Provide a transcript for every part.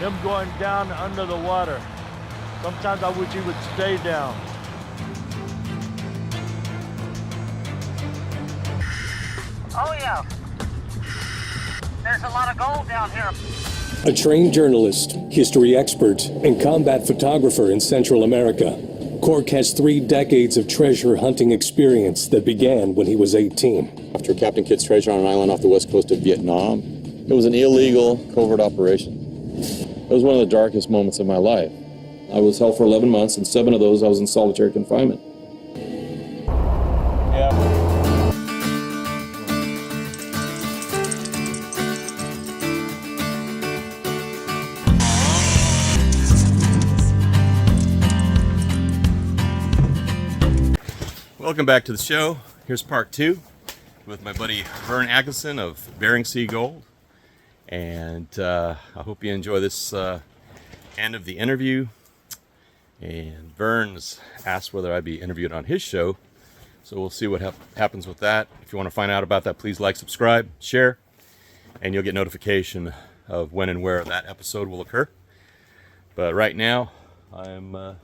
him going down under the water. Sometimes I wish he would stay down. Oh yeah, there's a lot of gold down here. A trained journalist, history expert, and combat photographer in Central America, Cork has 3 decades of treasure hunting experience that began when he was 18. After Captain Kidd's treasure on an island off the west coast of Vietnam, it was an illegal covert operation. It was one of the darkest moments of my life. I was held for 11 months, and 7 of those I was in solitary confinement. Welcome back to the show. Here's part 2 with my buddy Vern Adkison of Bering Sea Gold. And I hope you enjoy this end of the interview. And Vern's asked whether I'd be interviewed on his show. So we'll see what happens with that. If you want to find out about that, please like, subscribe, share, and you'll get notification of when and where that episode will occur. But right now, I'm going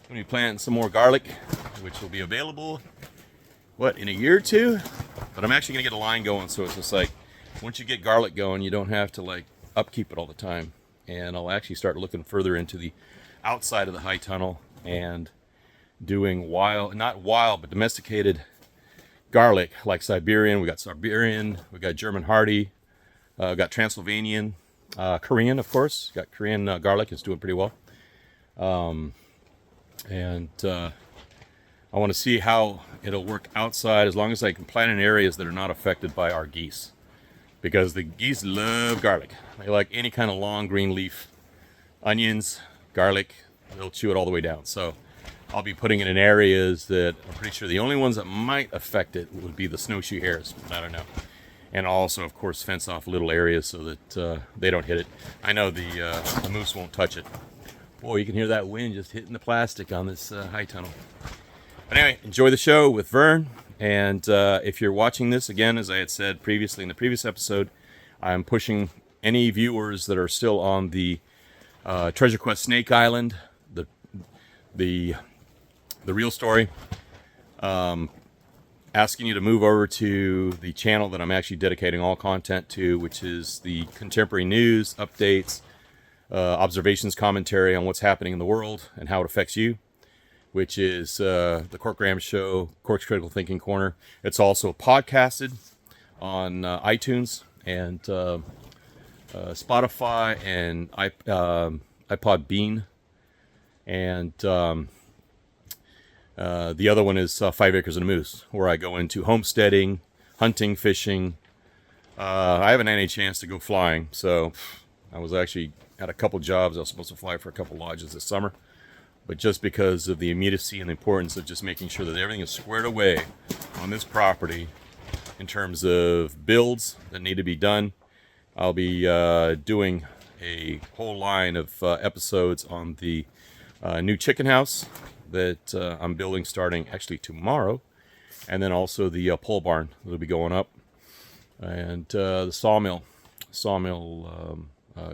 to be planting some more garlic, which will be available, in a year or 2? But I'm actually going to get a line going, so it's just like, once you get garlic going, you don't have to upkeep it all the time. And I'll actually start looking further into the outside of the high tunnel and doing not wild, but domesticated garlic, like Siberian. We got Siberian, we got German Hardy, got Transylvanian, Korean, of course. Got Korean garlic, it's doing pretty well. And I want to see how it'll work outside, as long as I can plant in areas that are not affected by our geese, because the geese love garlic. They like any kind of long green leaf, onions, garlic. They'll chew it all the way down. So I'll be putting it in areas that I'm pretty sure the only ones that might affect it would be the snowshoe hares. I don't know. And also, of course, fence off little areas so that they don't hit it. I know the moose won't touch it. Boy, you can hear that wind just hitting the plastic on this high tunnel. But anyway, enjoy the show with Vern. And if you're watching this, again, as I had said previously in the previous episode, I'm pushing any viewers that are still on the Treasure Quest Snake Island, the real story, asking you to move over to the channel that I'm actually dedicating all content to, which is the contemporary news, updates, observations, commentary on what's happening in the world and how it affects you, which is the Cork Graham Show, Cork's Critical Thinking Corner. It's also podcasted on iTunes and Spotify and iPod Bean. And the other one is 5 Acres and a Moose, where I go into homesteading, hunting, fishing. I haven't had any chance to go flying, so I was actually had a couple jobs. I was supposed to fly for a couple lodges this summer, but just because of the immediacy and the importance of just making sure that everything is squared away on this property in terms of builds that need to be done, I'll be doing a whole line of episodes on the new chicken house that I'm building starting actually tomorrow, and then also the pole barn that'll be going up, and the sawmill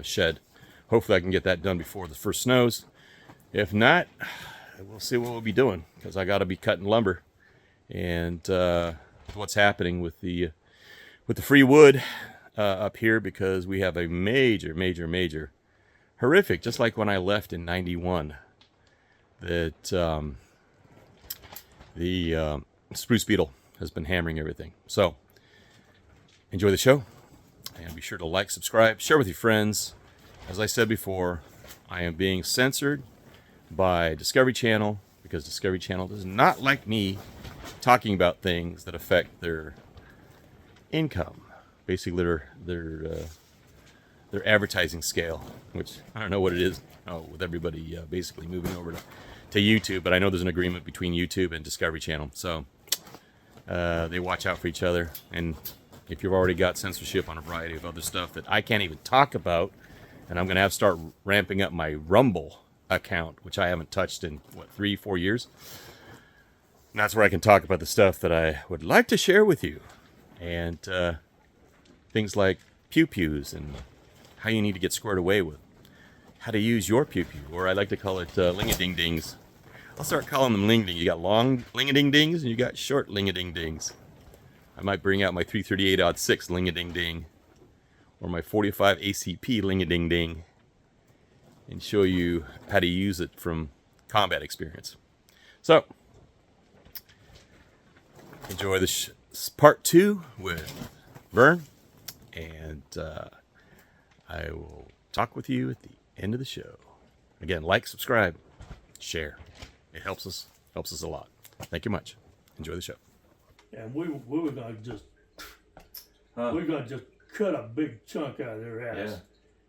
shed. Hopefully I can get that done before the first snows. If not, we'll see what we'll be doing, because I got to be cutting lumber. And what's happening with the free wood up here, because we have a major horrific, just like when I left in '91, that the spruce beetle has been hammering everything. So enjoy the show, and be sure to like, subscribe, share with your friends. As I said before, I am being censored by Discovery Channel, because Discovery Channel does not like me talking about things that affect their income, basically their advertising scale, which I don't know what it is with everybody basically moving over to YouTube, but I know there's an agreement between YouTube and Discovery Channel, so they watch out for each other. And if you've already got censorship on a variety of other stuff that I can't even talk about, and I'm going to have to start ramping up my Rumble account, which I haven't touched in, 3-4 years. And that's where I can talk about the stuff that I would like to share with you. And things like pew-pews and how you need to get squared away with how to use your pew-pew, or I like to call it ling-a-ding-dings. I'll start calling them ling-a-ding. You got long ling-a-ding-dings and you got short ling-a-ding-dings. I might bring out my 338-06 ling-a-ding-ding or my 45 ACP ling-a-ding-ding and show you how to use it from combat experience. So, enjoy this part 2 with Vern, and I will talk with you at the end of the show. Again, like, subscribe, share. It helps us a lot. Thank you much. Enjoy the show. And we were gonna just cut a big chunk out of their ass.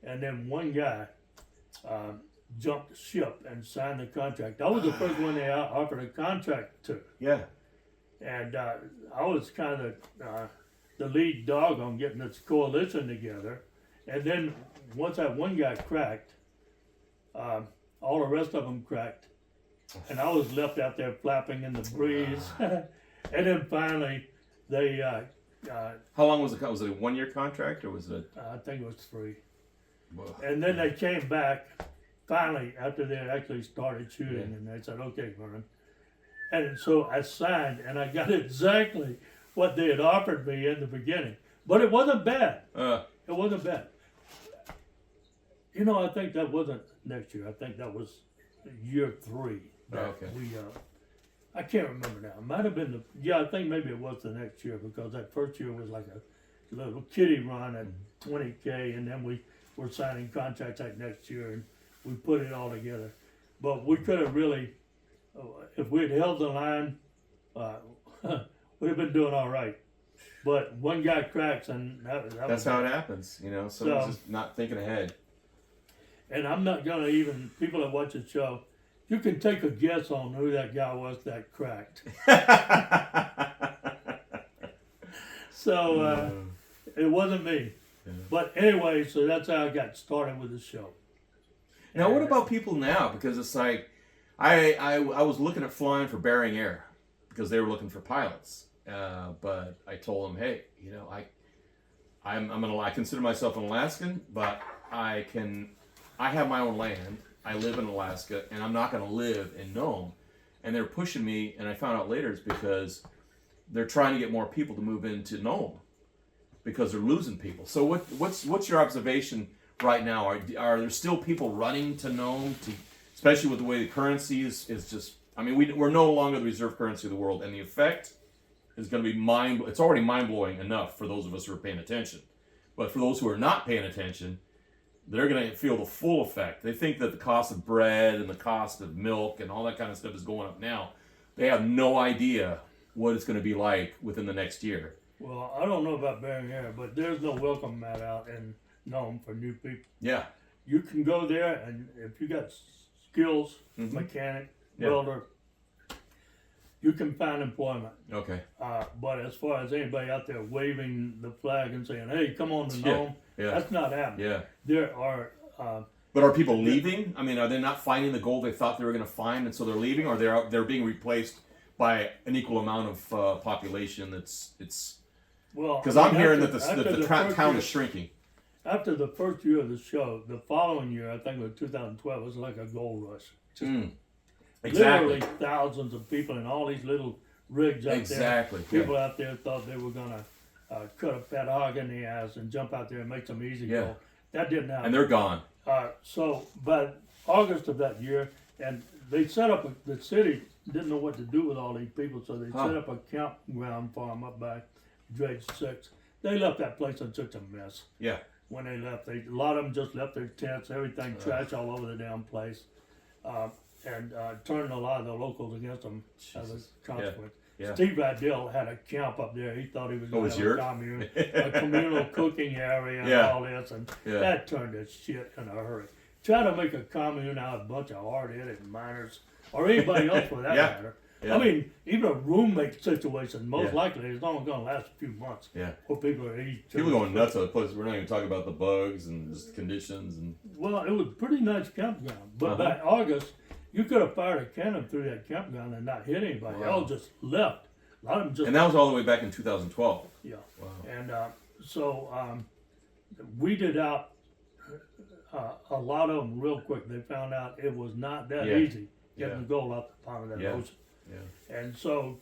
Yeah. And then one guy jumped ship and signed the contract. I was the first one they offered a contract to. Yeah. And I was kind of the lead dog on getting this coalition together. And then once that one guy cracked, all the rest of them cracked. And I was left out there flapping in the breeze. And then finally, they... how long was it? Was it a 1-year contract or was it... I think it was 3. Whoa. And then they came back, finally, after they actually started shooting, and they said, okay, Vern. And so I signed, and I got exactly what they had offered me in the beginning. But it wasn't bad. It wasn't bad. You know, I think that wasn't next year. I think that was year 3. Okay. I can't remember now. It might have been I think maybe it was the next year, because that first year was like a little kiddie run at 20K, and then we were signing contracts like next year, and we put it all together. But we could have really, if we had held the line, we'd have been doing all right. But one guy cracks, and that's how it happens. You know, someone's just not thinking ahead. And I'm not gonna even, people that watch the show, you can take a guess on who that guy was that cracked. So it wasn't me. Yeah. But anyway, so that's how I got started with the show. Now, what about people now? Because it's like, I was looking at flying for Bering Air because they were looking for pilots. But I told them, hey, you know, I consider myself an Alaskan, but I have my own land. I live in Alaska, and I'm not going to live in Nome. And they're pushing me, and I found out later it's because they're trying to get more people to move into Nome because they're losing people. So what's your observation right now? Are there still people running to Nome, especially with the way the currency is just? I mean, we're no longer the reserve currency of the world, and the effect is going to be it's already mind-blowing enough for those of us who are paying attention. But for those who are not paying attention, they're going to feel the full effect. They think that the cost of bread and the cost of milk and all that kind of stuff is going up now. They have no idea what it's going to be like within the next year. Well, I don't know about Bering Air, but there's no welcome mat out in Nome for new people. Yeah. You can go there, and if you got skills, mechanic, welder, you can find employment. Okay. But as far as anybody out there waving the flag and saying, hey, come on to Nome, that's not happening. Yeah. There are... but are people leaving? I mean, are they not finding the gold they thought they were going to find, and so they're leaving, or they're being replaced by an equal amount of population that's... Well, because I'm hearing that the town is shrinking. After the first year of the show, the following year, I think it was 2012, it was like a gold rush. Exactly. Literally thousands of people in all these little rigs out there. People out there thought they were going to cut a fat hog in the ass and jump out there and make some easy gold. That didn't happen. And they're gone. So by August of that year, and they set up, the city didn't know what to do with all these people, so they set up a campground for them up by Dredge 6. They left that place in such a mess. Yeah. When they left, a lot of them just left their tents, everything, trash all over the damn place. And turning a lot of the locals against them as a consequence. Yeah. Steve Adell had a camp up there. He thought he was going to have a commune, a communal cooking area and all this, and that turned to shit in a hurry. Try to make a commune out of a bunch of hard-headed miners, or anybody else for that matter. Yeah. I mean, even a roommate situation, most likely, it's only going to last a few months. Yeah. Where people are people going nuts at the place. We're not even talking about the bugs and just conditions. Well, it was a pretty nice campground, but by August, you could have fired a cannon through that campground and not hit anybody. They all just left. A lot of them just. And that was all the way back in 2012. Yeah. Wow. And so we did out. a lot of them real quick. They found out it was not that Yeah. easy getting Yeah. the gold out the bottom of that Yeah. ocean. Yeah. And so,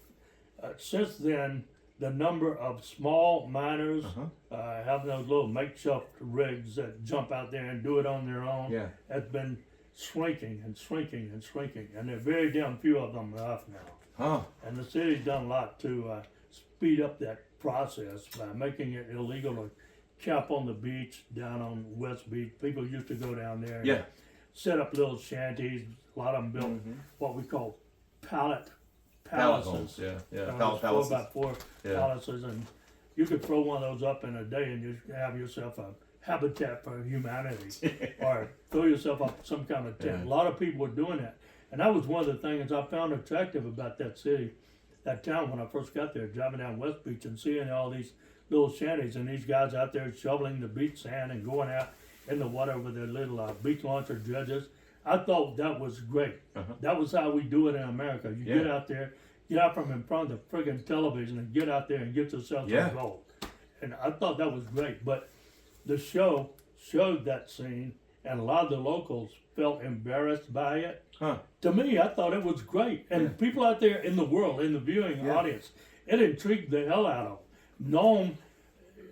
since then, the number of small miners having those little makeshift rigs that jump out there and do it on their own Yeah. has been shrinking and shrinking and shrinking. And there are very damn few of them left now. Huh. And the city's done a lot to speed up that process by making it illegal to camp on the beach down on West Beach. People used to go down there and Yeah. set up little shanties. A lot of them built what we call pallet Pallet palaces. homes. Yeah. Yeah. Pallet Palaces. 4x4 Yeah. palaces, and you could throw one of those up in a day and you have yourself a habitat for humanity, or throw yourself up some kind of tent. Yeah. A lot of people were doing that, and that was one of the things I found attractive about that city, that town when I first got there, driving down West Beach and seeing all these little shanties and these guys out there shoveling the beach sand and going out in the water with their little beach launcher dredges. I thought that was great. That was how we do it in America. You get out there, get out from in front of the friggin' television and get out there and get yourself some gold. And I thought that was great. But the show showed that scene, and a lot of the locals felt embarrassed by it. To me, I thought it was great. And people out there in the world, in the viewing audience, it intrigued the hell out of them.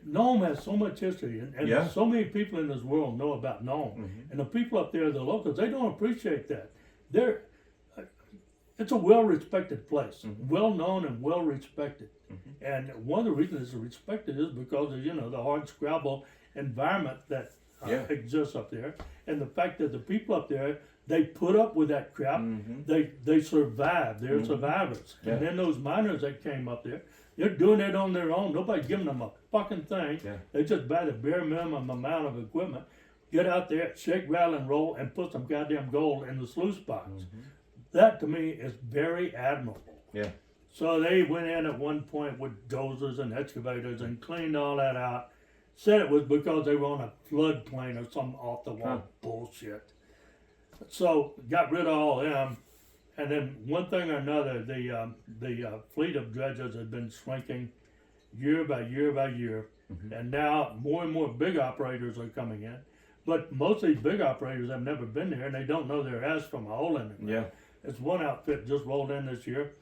Nome has so much history, and so many people in this world know about Nome. And the people up there, the locals, they don't appreciate that. It's a well-respected place, well-known and well-respected. And one of the reasons it's respected is because of, the hard scrabble environment that exists up there, and the fact that the people up there, they put up with that crap. They survive. They're survivors. And then those miners that came up there, they're doing it on their own. Nobody's giving them a fucking thing. They just buy the bare minimum amount of equipment, get out there, shake, rattle, and roll, and put some goddamn gold in the sluice box. That to me is very admirable. So they went in at one point with dozers and excavators and cleaned all that out. Said it was because they were on a floodplain or some off the wall bullshit. So got rid of all them. And then one thing or another, the fleet of dredgers has been shrinking year by year by year. And now more and more big operators are coming in. But most of these big operators have never been there, and they don't know their ass from a hole in it. It's one outfit just rolled in this year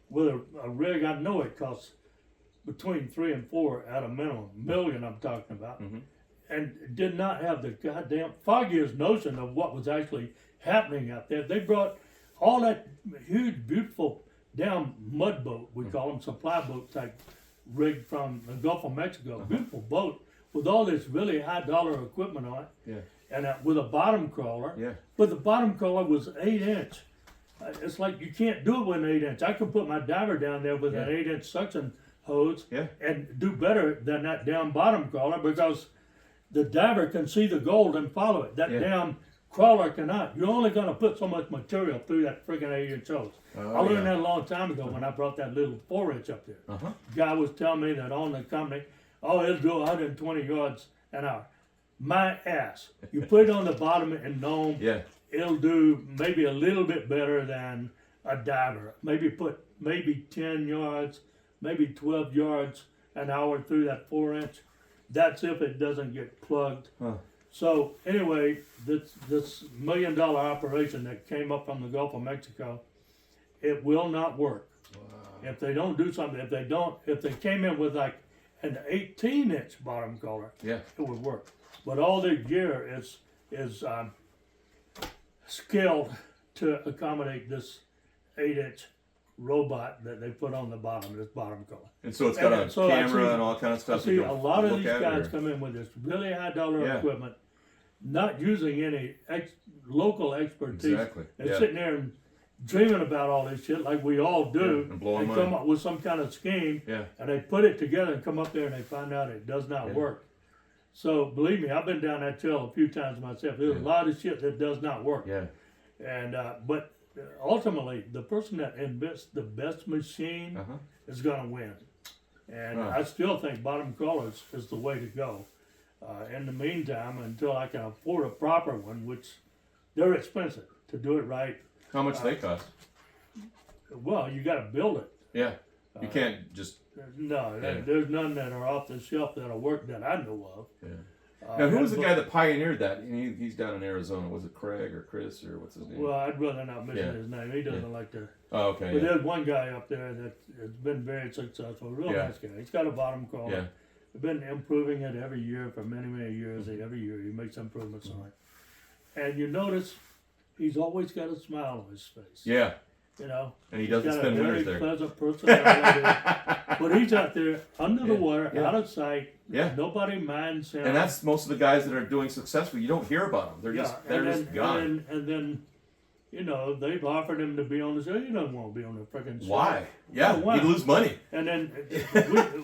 with a rig. I know it costs between 3 and 4 at a minimum, million I'm talking about, and did not have the goddamn foggiest notion of what was actually happening out there. They brought all that huge, beautiful damn mud boat, we call them supply boat type rig from the Gulf of Mexico, beautiful boat with all this really high dollar equipment on it, and with a bottom crawler, but the bottom crawler was 8-inch. It's like you can't do it with an 8-inch. I could put my diver down there with an 8-inch suction hose and do better than that damn bottom crawler, because the diver can see the gold and follow it. That damn crawler cannot. You're only going to put so much material through that friggin' 8-inch hose. I learned that a long time ago when I brought that little 4-inch up there. The guy was telling me that on the company, it'll do 120 yards an hour. My ass. You put it on the bottom and Nome, it'll do maybe a little bit better than a diver. Maybe 10 yards, maybe 12 yards an hour through that 4-inch. That's if it doesn't get plugged. So anyway, this $1 million operation that came up from the Gulf of Mexico, it will not work. If they don't do something, if they came in with like an 18-inch bottom crawler, it would work. But all their gear is scaled to accommodate this 8-inch robot that they put on the bottom, this bottom crawler. And so it's got a camera and all kind of stuff. I see a lot of these guys come in with this really high dollar equipment, not using any local expertise. They're sitting there and dreaming about all this shit like we all do, and come up with some kind of scheme, and they put it together and come up there and they find out it does not work. So believe me, I've been down that trail a few times myself. There's a lot of shit that does not work. And but ultimately, the person that invents the best machine is going to win. And I still think bottom crawlers is the way to go. In the meantime, until I can afford a proper one, which they're expensive to do it right. How much they cost? Well, you got to build it. You can't just. No, there's none that are off the shelf that'll work that I know of. Now, who was the guy that pioneered that? He's down in Arizona. Was it Craig or Chris or what's his name? Well, I'd rather not mention his name. He doesn't like to. Oh, okay. But there's one guy up there that has been very successful. Real nice guy. He's got a bottom crawler. Yeah. We've been improving it every year for many, many years. Every year he makes improvements on it. And you notice he's always got a smile on his face. Yeah. You know. And he doesn't spend winters there. He's got a very pleasant personality. But he's out there under the water, Yeah. out of sight. Yeah. Nobody minds him. And that's most of the guys that are doing successful. You don't hear about them. They're just gone. And then, you know, they've offered him to be on the show. He doesn't want to be on the freaking show. Why? Yeah, why? he'd lose money. And then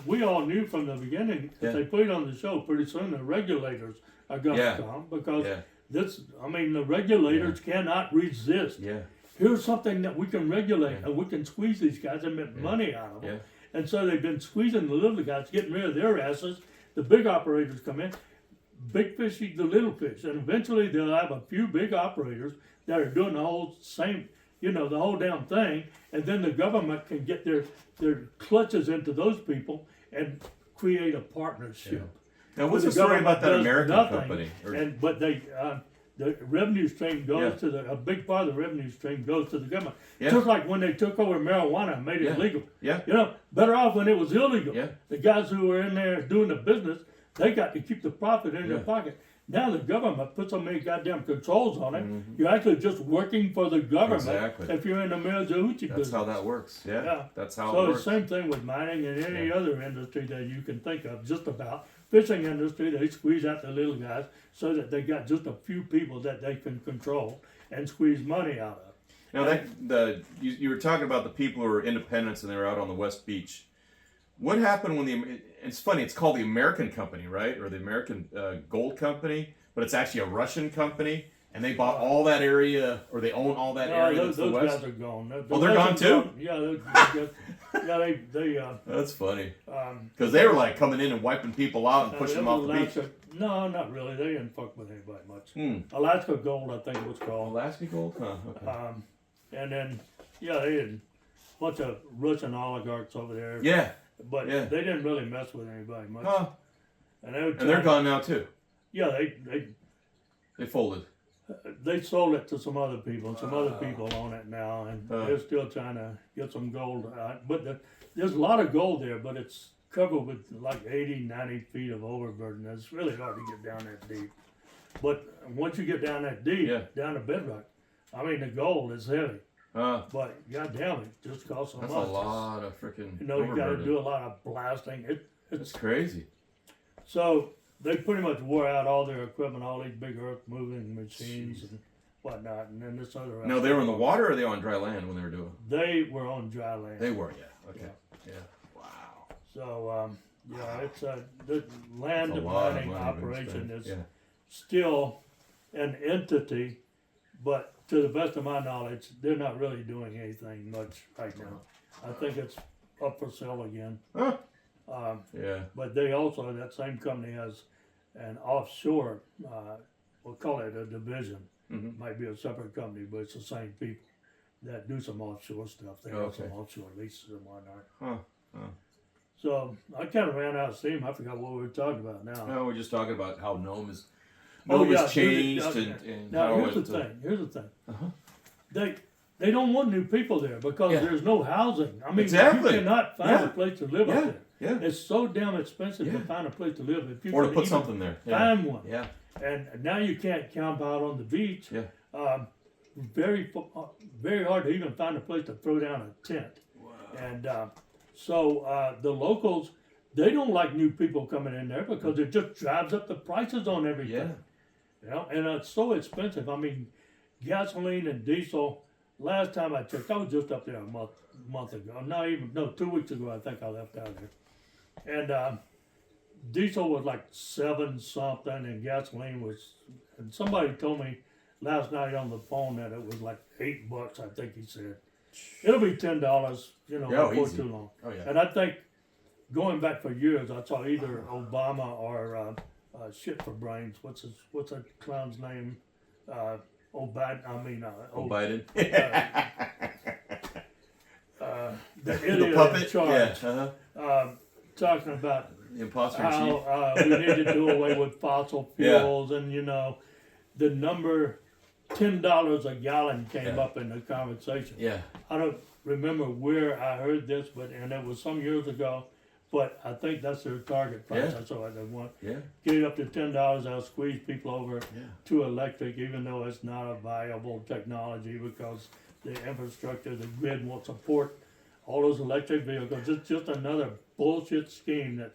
we all knew from the beginning if they put it on the show, pretty soon the regulators are going to come because the regulators cannot resist. Yeah. Here's something that we can regulate and we can squeeze these guys and make money out of them. Yeah. And so they've been squeezing the little guys, getting rid of their asses. The big operators come in, big fish eat the little fish, and eventually they'll have a few big operators that are doing the whole same, the whole damn thing, and then the government can get their clutches into those people and create a partnership. Yeah. Now, what's the story about that American company? But the revenue stream goes to a big part of the revenue stream goes to the government. Yeah. Just like when they took over marijuana and made it legal. Yeah. Better off when it was illegal. Yeah. The guys who were in there doing the business, they got to keep the profit in their pocket. Now the government puts so many goddamn controls on it. Mm-hmm. You're actually just working for the government if you're in the marijuana business. That's how that works. Yeah. That's how it works. So the same thing with mining and any other industry that you can think of, just about. Fishing industry, they squeeze out the little guys so that they got just a few people that they can control and squeeze money out of. Now, you were talking about the people who were independents and they were out on the West Beach. What happened when it's funny, it's called the American Company, right? Or the American Gold Company, but it's actually a Russian company, and they bought all that area, or they own all that area those to the west? Guys are gone. They're gone too? They That's funny. Because they were like coming in and wiping people out and pushing them off the beach. No, not really. They didn't fuck with anybody much. Alaska Gold, I think it was called. Alaska Gold? Huh, okay. And then, they had a bunch of Russian oligarchs over there. Yeah. But they didn't really mess with anybody much. Huh. And they're gone now too. Yeah, they folded. They sold it to some other people, and some other people own it now, and they're still trying to get some gold out. But there's a lot of gold there, but it's covered with like 80, 90 feet of overburden. It's really hard to get down that deep. But once you get down that deep, down to bedrock, the gold is heavy. But goddamn it, just costs so much. That's a lot of freaking. You got to do a lot of blasting. It's crazy. So they pretty much wore out all their equipment, all these big earth moving machines and whatnot, and then this other. Now they were in the water, or they were on dry land when they were doing? They were on dry land. They were, yeah. Okay. Yeah. Wow. So it's the land mining operation is still an entity, but to the best of my knowledge, they're not really doing anything much right now. I think it's up for sale again. Huh. But they also, that same company has an offshore, we'll call it a division. Mm-hmm. Might be a separate company, but it's the same people that do some offshore stuff. They have some offshore leases and whatnot. So I kind of ran out of steam. I forgot what we were talking about now. No, we're just talking about how Nome has changed. And now here's the thing. Here's the thing. They don't want new people there because there's no housing. You cannot find a place to live up there. Yeah. It's so damn expensive to find a place to live. If you or to put something there. Find one. Yeah. And now you can't camp out on the beach. Yeah. Very hard to even find a place to throw down a tent. Wow. And so the locals, they don't like new people coming in there because it just drives up the prices on everything. Yeah. And it's so expensive. Gasoline and diesel. Last time I checked, I was just up there a month ago. 2 weeks ago, I think I left out there. And diesel was like 7 something, and gasoline was. And somebody told me last night on the phone that it was like $8. I think he said it'll be $10. Before too long. Oh yeah. And I think going back for years, I saw either Obama or shit for brains. What's that clown's name? Biden. The idiot the puppet in charge. Yeah. Talking about imposter in how chief. we need to do away with fossil Yeah. fuels, and the number $10 a gallon came Yeah. up in the conversation. Yeah. I don't remember where I heard this, and it was some years ago. But I think that's their target price. Yeah. That's what they want. Yeah. Get it up to $10. I'll squeeze people over Yeah. to electric, even though it's not a viable technology because the infrastructure, the grid won't support all those electric vehicles. It's just another bullshit scheme that.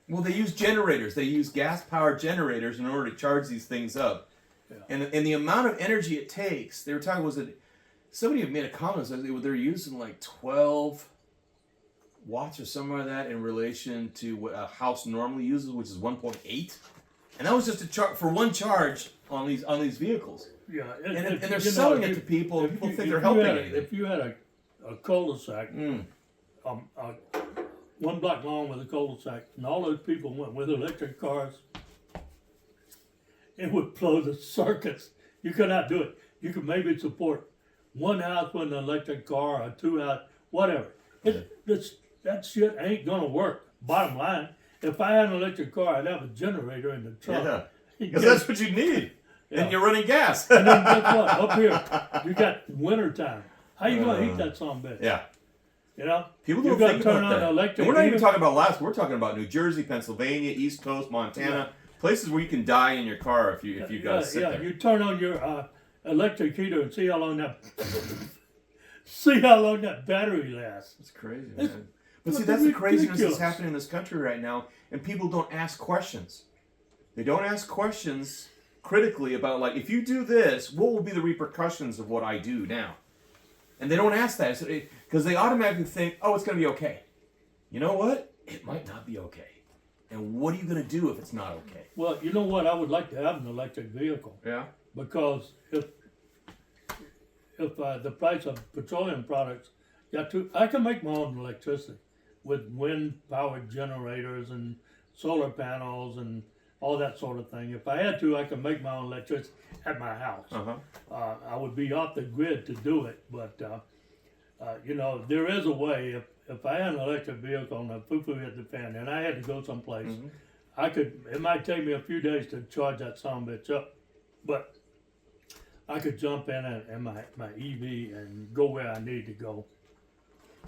Well, they use generators. They use gas-powered generators in order to charge these things up. Yeah. And the amount of energy it takes, they were talking, was it, somebody had made a comment, that they're using like 12 watts or something like that in relation to what a house normally uses, which is 1.8. And that was just a for one charge on these vehicles. Yeah, And they're selling it to people, and people think they're helping anything. If you had a cul-de-sac, one block long with a cul-de-sac, and all those people went with electric cars, it would blow the circuits. You could not do it. You could maybe support one house with an electric car or two house, whatever. That shit ain't gonna work. Bottom line, if I had an electric car, I'd have a generator in the trunk. Yeah, because that's what you need. Yeah. And you're running gas. And then guess what? Up here, you got winter time. How you gonna heat that son of a bitch? Yeah. People You don't gotta think turn about on that. the electric And we're not even heater. talking about Alaska. We're talking about New Jersey, Pennsylvania, East Coast, Montana, places where you can die in your car if you got to sit there. You turn on your electric heater and see how long that battery lasts. It's crazy, man. But see, It's that's the craziness ridiculous. that's happening in this country right now, and people don't ask questions. They don't ask questions critically about, like, if you do this, what will be the repercussions of what I do now? And they don't ask that because they automatically think, oh, it's going to be okay. You know what? It might not be okay. And what are you going to do if it's not okay? Well, you know what? I would like to have an electric vehicle Yeah. because if the price of petroleum products I can make my own electricity with wind-powered generators and solar panels and all that sort of thing. If I had to, I could make my own electricity at my house. I would be off the grid to do it, but there is a way. If I had an electric vehicle and the foo-foo hit the fan and I had to go someplace, it might take me a few days to charge that son of a bitch up, but I could jump in my EV and go where I need to go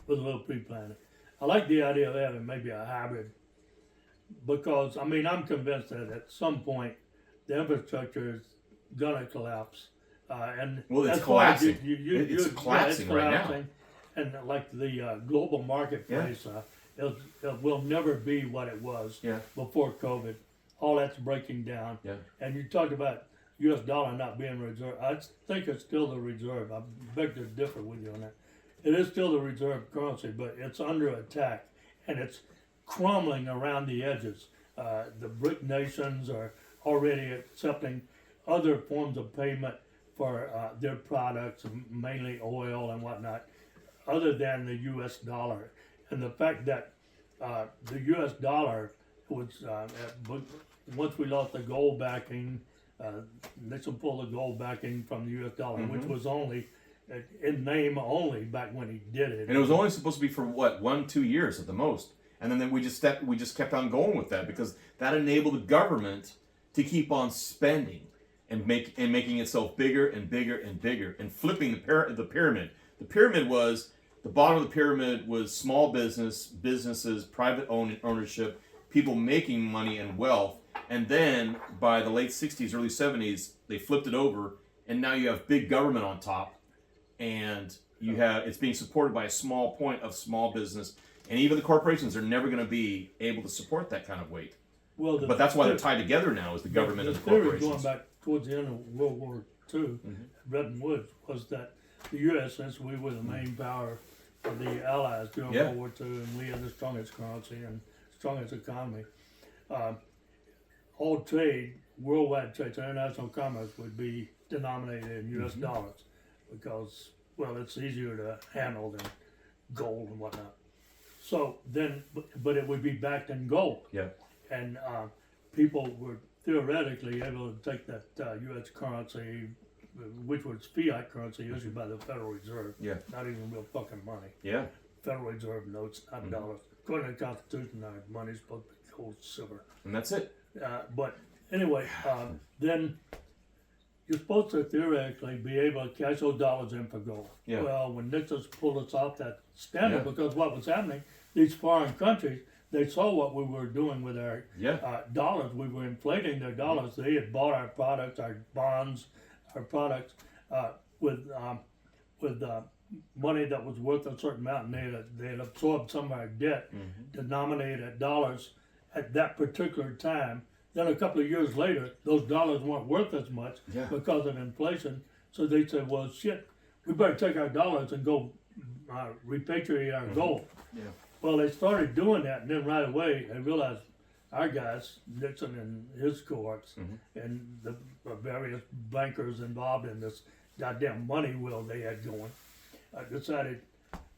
with a little pre-planning. I like the idea of having maybe a hybrid because, I'm convinced that at some point the infrastructure is going to collapse. And Well, it's as far as collapsing. It's collapsing right now. And like the global marketplace, it will never be what it was before COVID. All that's breaking down. Yeah. And you talked about U.S. dollar not being reserve. I think it's still the reserve. I beg to differ with you on that. It is still the reserve currency, but it's under attack and it's crumbling around the edges. The BRIC nations are already accepting other forms of payment for their products, mainly oil and whatnot, other than the U.S. dollar. And the fact that the U.S. dollar was, once we lost the gold backing, Nixon pulled the gold backing from the U.S. dollar, which was only in name only back when he did it. And it was only supposed to be for what, 1-2 years at the most. And then we just kept on going with that because that enabled the government to keep on spending and making itself bigger and bigger and bigger and flipping the pyramid. The pyramid was, the bottom of the pyramid was small businesses, private ownership, people making money and wealth. And then by the late 60s, early 70s, they flipped it over, and now you have big government on top, and it's being supported by a small point of small business, and even the corporations are never going to be able to support that kind of weight. Well, But that's why they're tied together now, is the government and the theory corporations. going back towards the end of World War II, Bretton Woods, was that the U.S., since we were the main power of the Allies during World War II, and we had the strongest currency and strongest economy, all trade, worldwide trade, so international commerce would be denominated in U.S. dollars because, well, it's easier to handle than gold and whatnot. So then, but it would be backed in gold. Yeah. And people were theoretically able to take that U.S. currency, which was fiat currency issued by the Federal Reserve. Yeah. Not even real fucking money. Yeah. Federal Reserve notes, not dollars. According to the Constitution, our money's supposed to be gold, silver. And that's it. But anyway, then you're supposed to theoretically be able to cash those dollars in for gold. Yeah. Well, when Nixon pulled us off that standard, Yeah. because what was happening, these foreign countries, they saw what we were doing with our dollars. We were inflating their dollars. They had bought our products, our bonds, our products with money that was worth a certain amount, and they had absorbed some of our debt, denominated at dollars at that particular time. Then a couple of years later, those dollars weren't worth as much because of inflation. So they said, well, shit, we better take our dollars and go repatriate our gold. Yeah. Well, they started doing that, and then right away they realized our guys, Nixon and his cohorts, and the various bankers involved in this goddamn money wheel they had going, decided,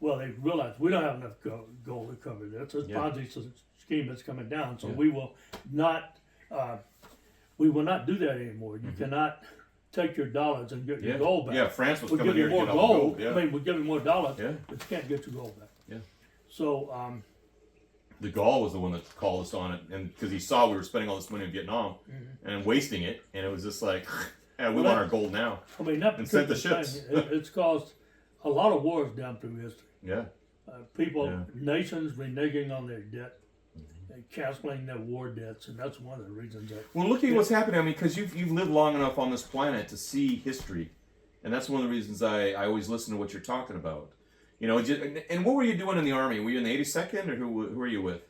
well, they realized we don't have enough gold to cover this. This Ponzi scheme is coming down, so we will not do that anymore. You cannot take your dollars and get your gold back. Yeah, France was we'll coming give here you more to get all the gold. gold. I mean, we'll give you more dollars, Yeah. but you can't get your gold back. Yeah. So, De Gaulle was the one that called us on it, and because he saw we were spending all this money in Vietnam and wasting it, and it was just like, yeah, we want our gold now. I mean, that And sent the particular ships. thing, it's caused a lot of wars down through history. Yeah. People, nations reneging on their debt and canceling their war debts, and that's one of the reasons that. Well, look at what's happening. I mean, because you've lived long enough on this planet to see history, and that's one of the reasons I always listen to what you're talking about. You know, and what were you doing in the Army? Were you in the 82nd, or who were you with?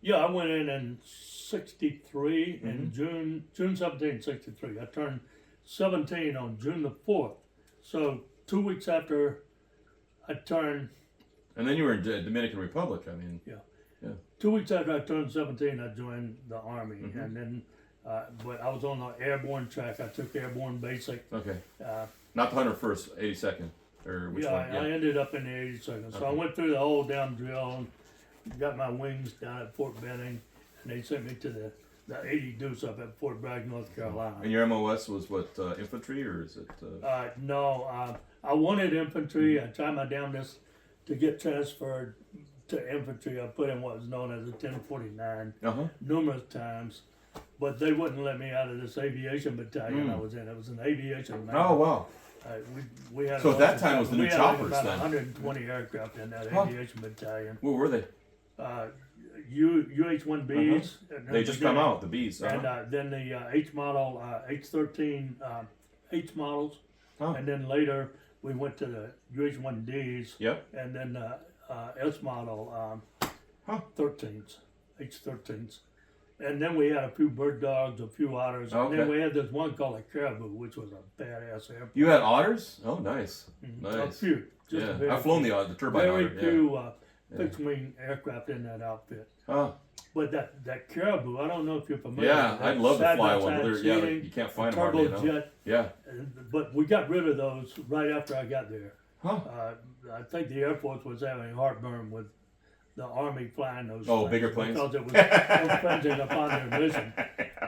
Yeah, I went in '63 in June 17, '63. I turned 17 on June the 4th. So 2 weeks after I turned. And then you were in Dominican Republic. I mean. Yeah. Yeah. 2 weeks after I turned 17, I joined the Army, and then, but I was on the airborne track. I took airborne basic. Okay. Not the 101st, 82nd, or which one? I ended up in the 82nd. So I went through the whole damn drill and got my wings down at Fort Benning, and they sent me to the 80 Deuce up at Fort Bragg, North Carolina. And your MOS was what, infantry, or is it? No, I wanted infantry. I tried my damnedest to get transferred to infantry. I put in what was known as a 1049 numerous times, but they wouldn't let me out of this aviation battalion I was in. It was an aviation. Oh, wow. We had So at that time it was the new choppers about then. 120 aircraft in that aviation battalion. What were they? UH-1Bs. They just come out, the Bs. And then the H model, H-13 H models. And then later we went to the UH-1Ds. Yep. And then S model 13s, H-13s. And then we had a few bird dogs, a few otters. And then we had this one called a caribou, which was a badass airplane. You had otters? Oh, nice. Nice. A few. Just a very I've flown few. the turbine otter. Very few fixed wing aircraft in that outfit. But that caribou, I don't know if you're familiar. Yeah, with that I'd love to fly one. side-by-side But seating, you can't find them hardly, you know. turbojet. Yeah. But we got rid of those right after I got there. I think the Air Force was having heartburn with the Army flying those bigger planes? because it was infringing upon their mission.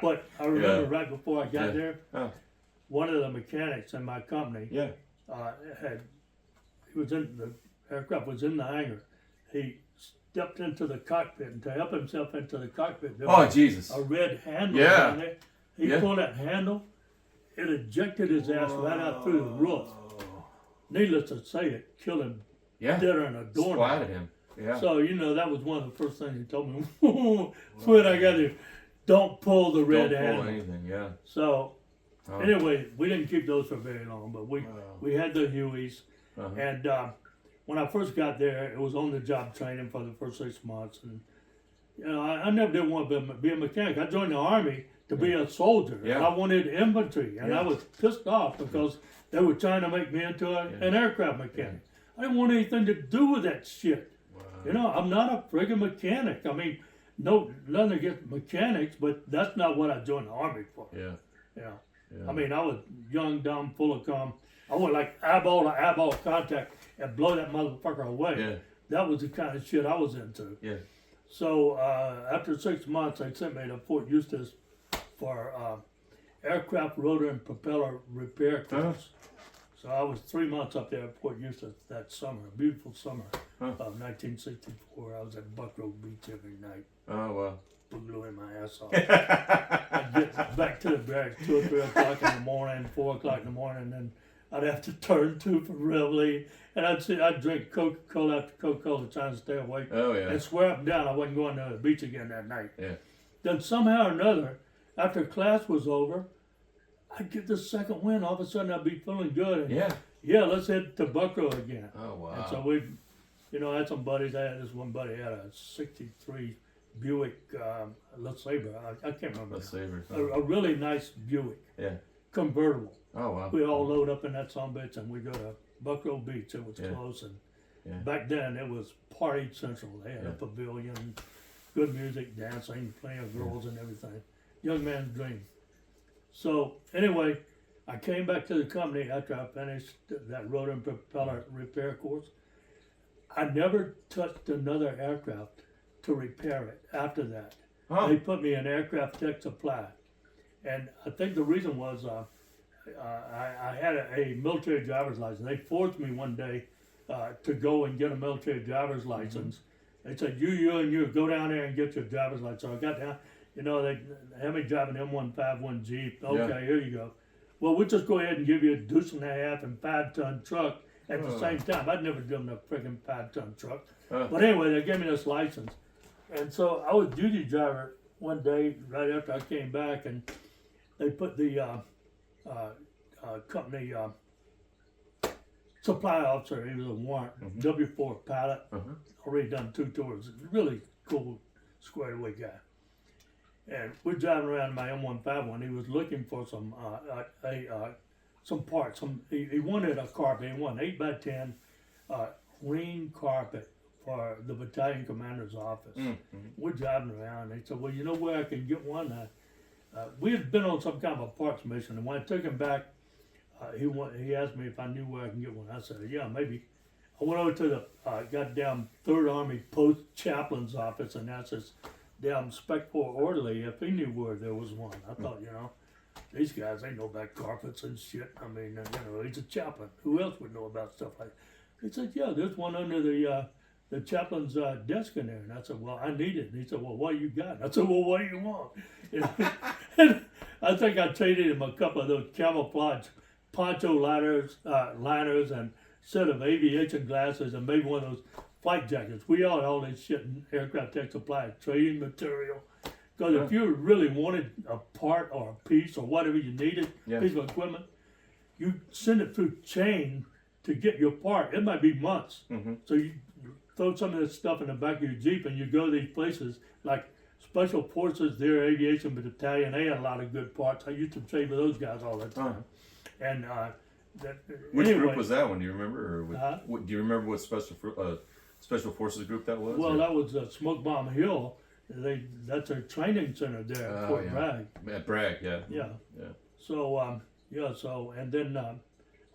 But I remember right before I got there, one of the mechanics in my company the aircraft was in the hangar. He stepped into the cockpit, and to help himself into the cockpit, there was Jesus. a red handle down there. He pulled that handle, it ejected his ass right out through the roof. Needless to say, it killed him deader than a doornail. Splatted him. Yeah. So, that was one of the first things he told me when I got there. Don't pull the red handle. Don't pull anything, yeah. So, anyway, we didn't keep those for very long, but we had the Hueys. And when I first got there, it was on the job training for the first 6 months. And, I never did want to be a mechanic. I joined the Army to be a soldier. Yeah. And I wanted infantry. And I was pissed off because they were trying to make me into an aircraft mechanic. I didn't want anything to do with that shit. I'm not a friggin' mechanic. I mean, nothing against mechanics, but that's not what I joined the Army for. Yeah. I mean, I was young, dumb, full of cum. I went like eyeball to eyeball contact and blow that motherfucker away. Yeah. That was the kind of shit I was into. Yeah. So after 6 months, they sent me to Fort Eustis for aircraft rotor and propeller repair course. So I was 3 months up there at Fort Eustis that summer, a beautiful summer of 1964. I was at Buckrow Beach every night. Oh, wow. boogalooing my ass off. I'd get back to the barracks 2 or 3 o'clock in the morning, 4 o'clock in the morning, and I'd have to turn to for reveille, and I'd drink Coca-Cola after Coca-Cola trying to stay awake. Oh yeah. And swear up and down I wasn't going to the beach again that night. Yeah. Then somehow or another, after class was over, I'd get this second wind. All of a sudden I'd be feeling good. And yeah, let's hit to Buckrow again. Oh wow. And so we, I had some buddies. I had this one buddy had a '63 Buick LeSabre. I can't remember. LeSabre. A really nice Buick. Yeah. Convertible. Oh wow. We all load up in that sumbitch and we go to Buckrow Beach. It was close, and back then it was party central. They had a pavilion, good music, dancing, plenty of girls and everything. Young man's dream. So anyway, I came back to the company after I finished that rotor and propeller repair course. I never touched another aircraft to repair it after that. Huh. They put me in aircraft tech supply. And I think the reason was I had a military driver's license. They forced me one day to go and get a military driver's license. They said, you go down there and get your driver's license. So I got down, they had me driving M151 Jeep. Okay, here you go. Well, we'll just go ahead and give you a 2.5 and 5-ton truck at the same time. I'd never driven a freaking 5-ton truck. But anyway, they gave me this license. And so I was duty driver one day right after I came back, and they put the company supply officer, he was a warrant, W4 pilot, already done 2 tours, really cool, squared away guy. And we're driving around in my M151. He was looking for some parts. He wanted a carpet. He wanted 8x10 green carpet for the battalion commander's office. We're driving around. And he said, well, you know where I can get one? We had been on some kind of a parts mission, and when I took him back, he asked me if I knew where I can get one. I said, yeah, maybe. I went over to the goddamn 3rd Army Post Chaplain's office and asked this damn Spec 4 orderly if he knew where there was one. I thought, these guys, they know about carpets and shit. I mean, he's a chaplain. Who else would know about stuff like that? He said, yeah, there's one under the chaplain's desk in there. And I said, well, I need it. And he said, well, what do you got? And I said, well, what do you want? And I think I traded him a couple of those camouflage poncho liners and set of aviation glasses and maybe one of those flight jackets. We all this shit in aircraft tech supply, trading material. Because if you really wanted a part or a piece or whatever you needed, piece of equipment, you send it through chain to get your part. It might be months. So you throw some of this stuff in the back of your Jeep and you go to these places like Special Forces, their aviation battalion. They had a lot of good parts. I used to trade with those guys all the time. And which group was that one? Do you remember? Or do you remember what Special Forces group that was? Well, that was Smoke Bomb Hill. That's a training center there at Cork Graham. At Bragg, yeah. So and then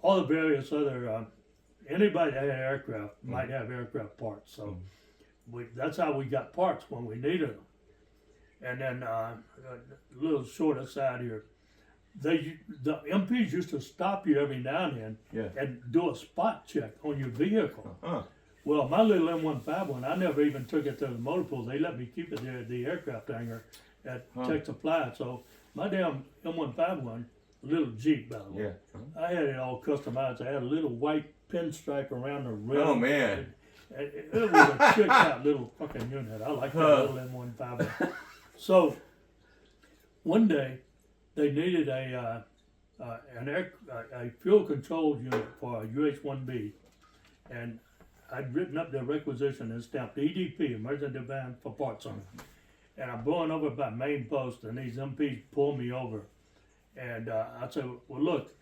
all the various other anybody that had aircraft might have aircraft parts. So that's how we got parts when we needed them. And then a little short aside here, the MPs used to stop you every now and then and do a spot check on your vehicle. Well, my little M151, I never even took it to the motor pool. They let me keep it there at the aircraft hangar at Tech Supply. So my damn M151, a little Jeep, by the way, I had it all customized. I had a little white pinstripe around the rim. Oh, man. It was a tricked out little fucking unit. I like that little M151. So one day, they needed a fuel control unit for a UH-1B, and I'd written up the requisition and stamped EDP, emergency demand for parts on it. And I'm blowing over by main post, and these MPs pull me over. And I said, well, look,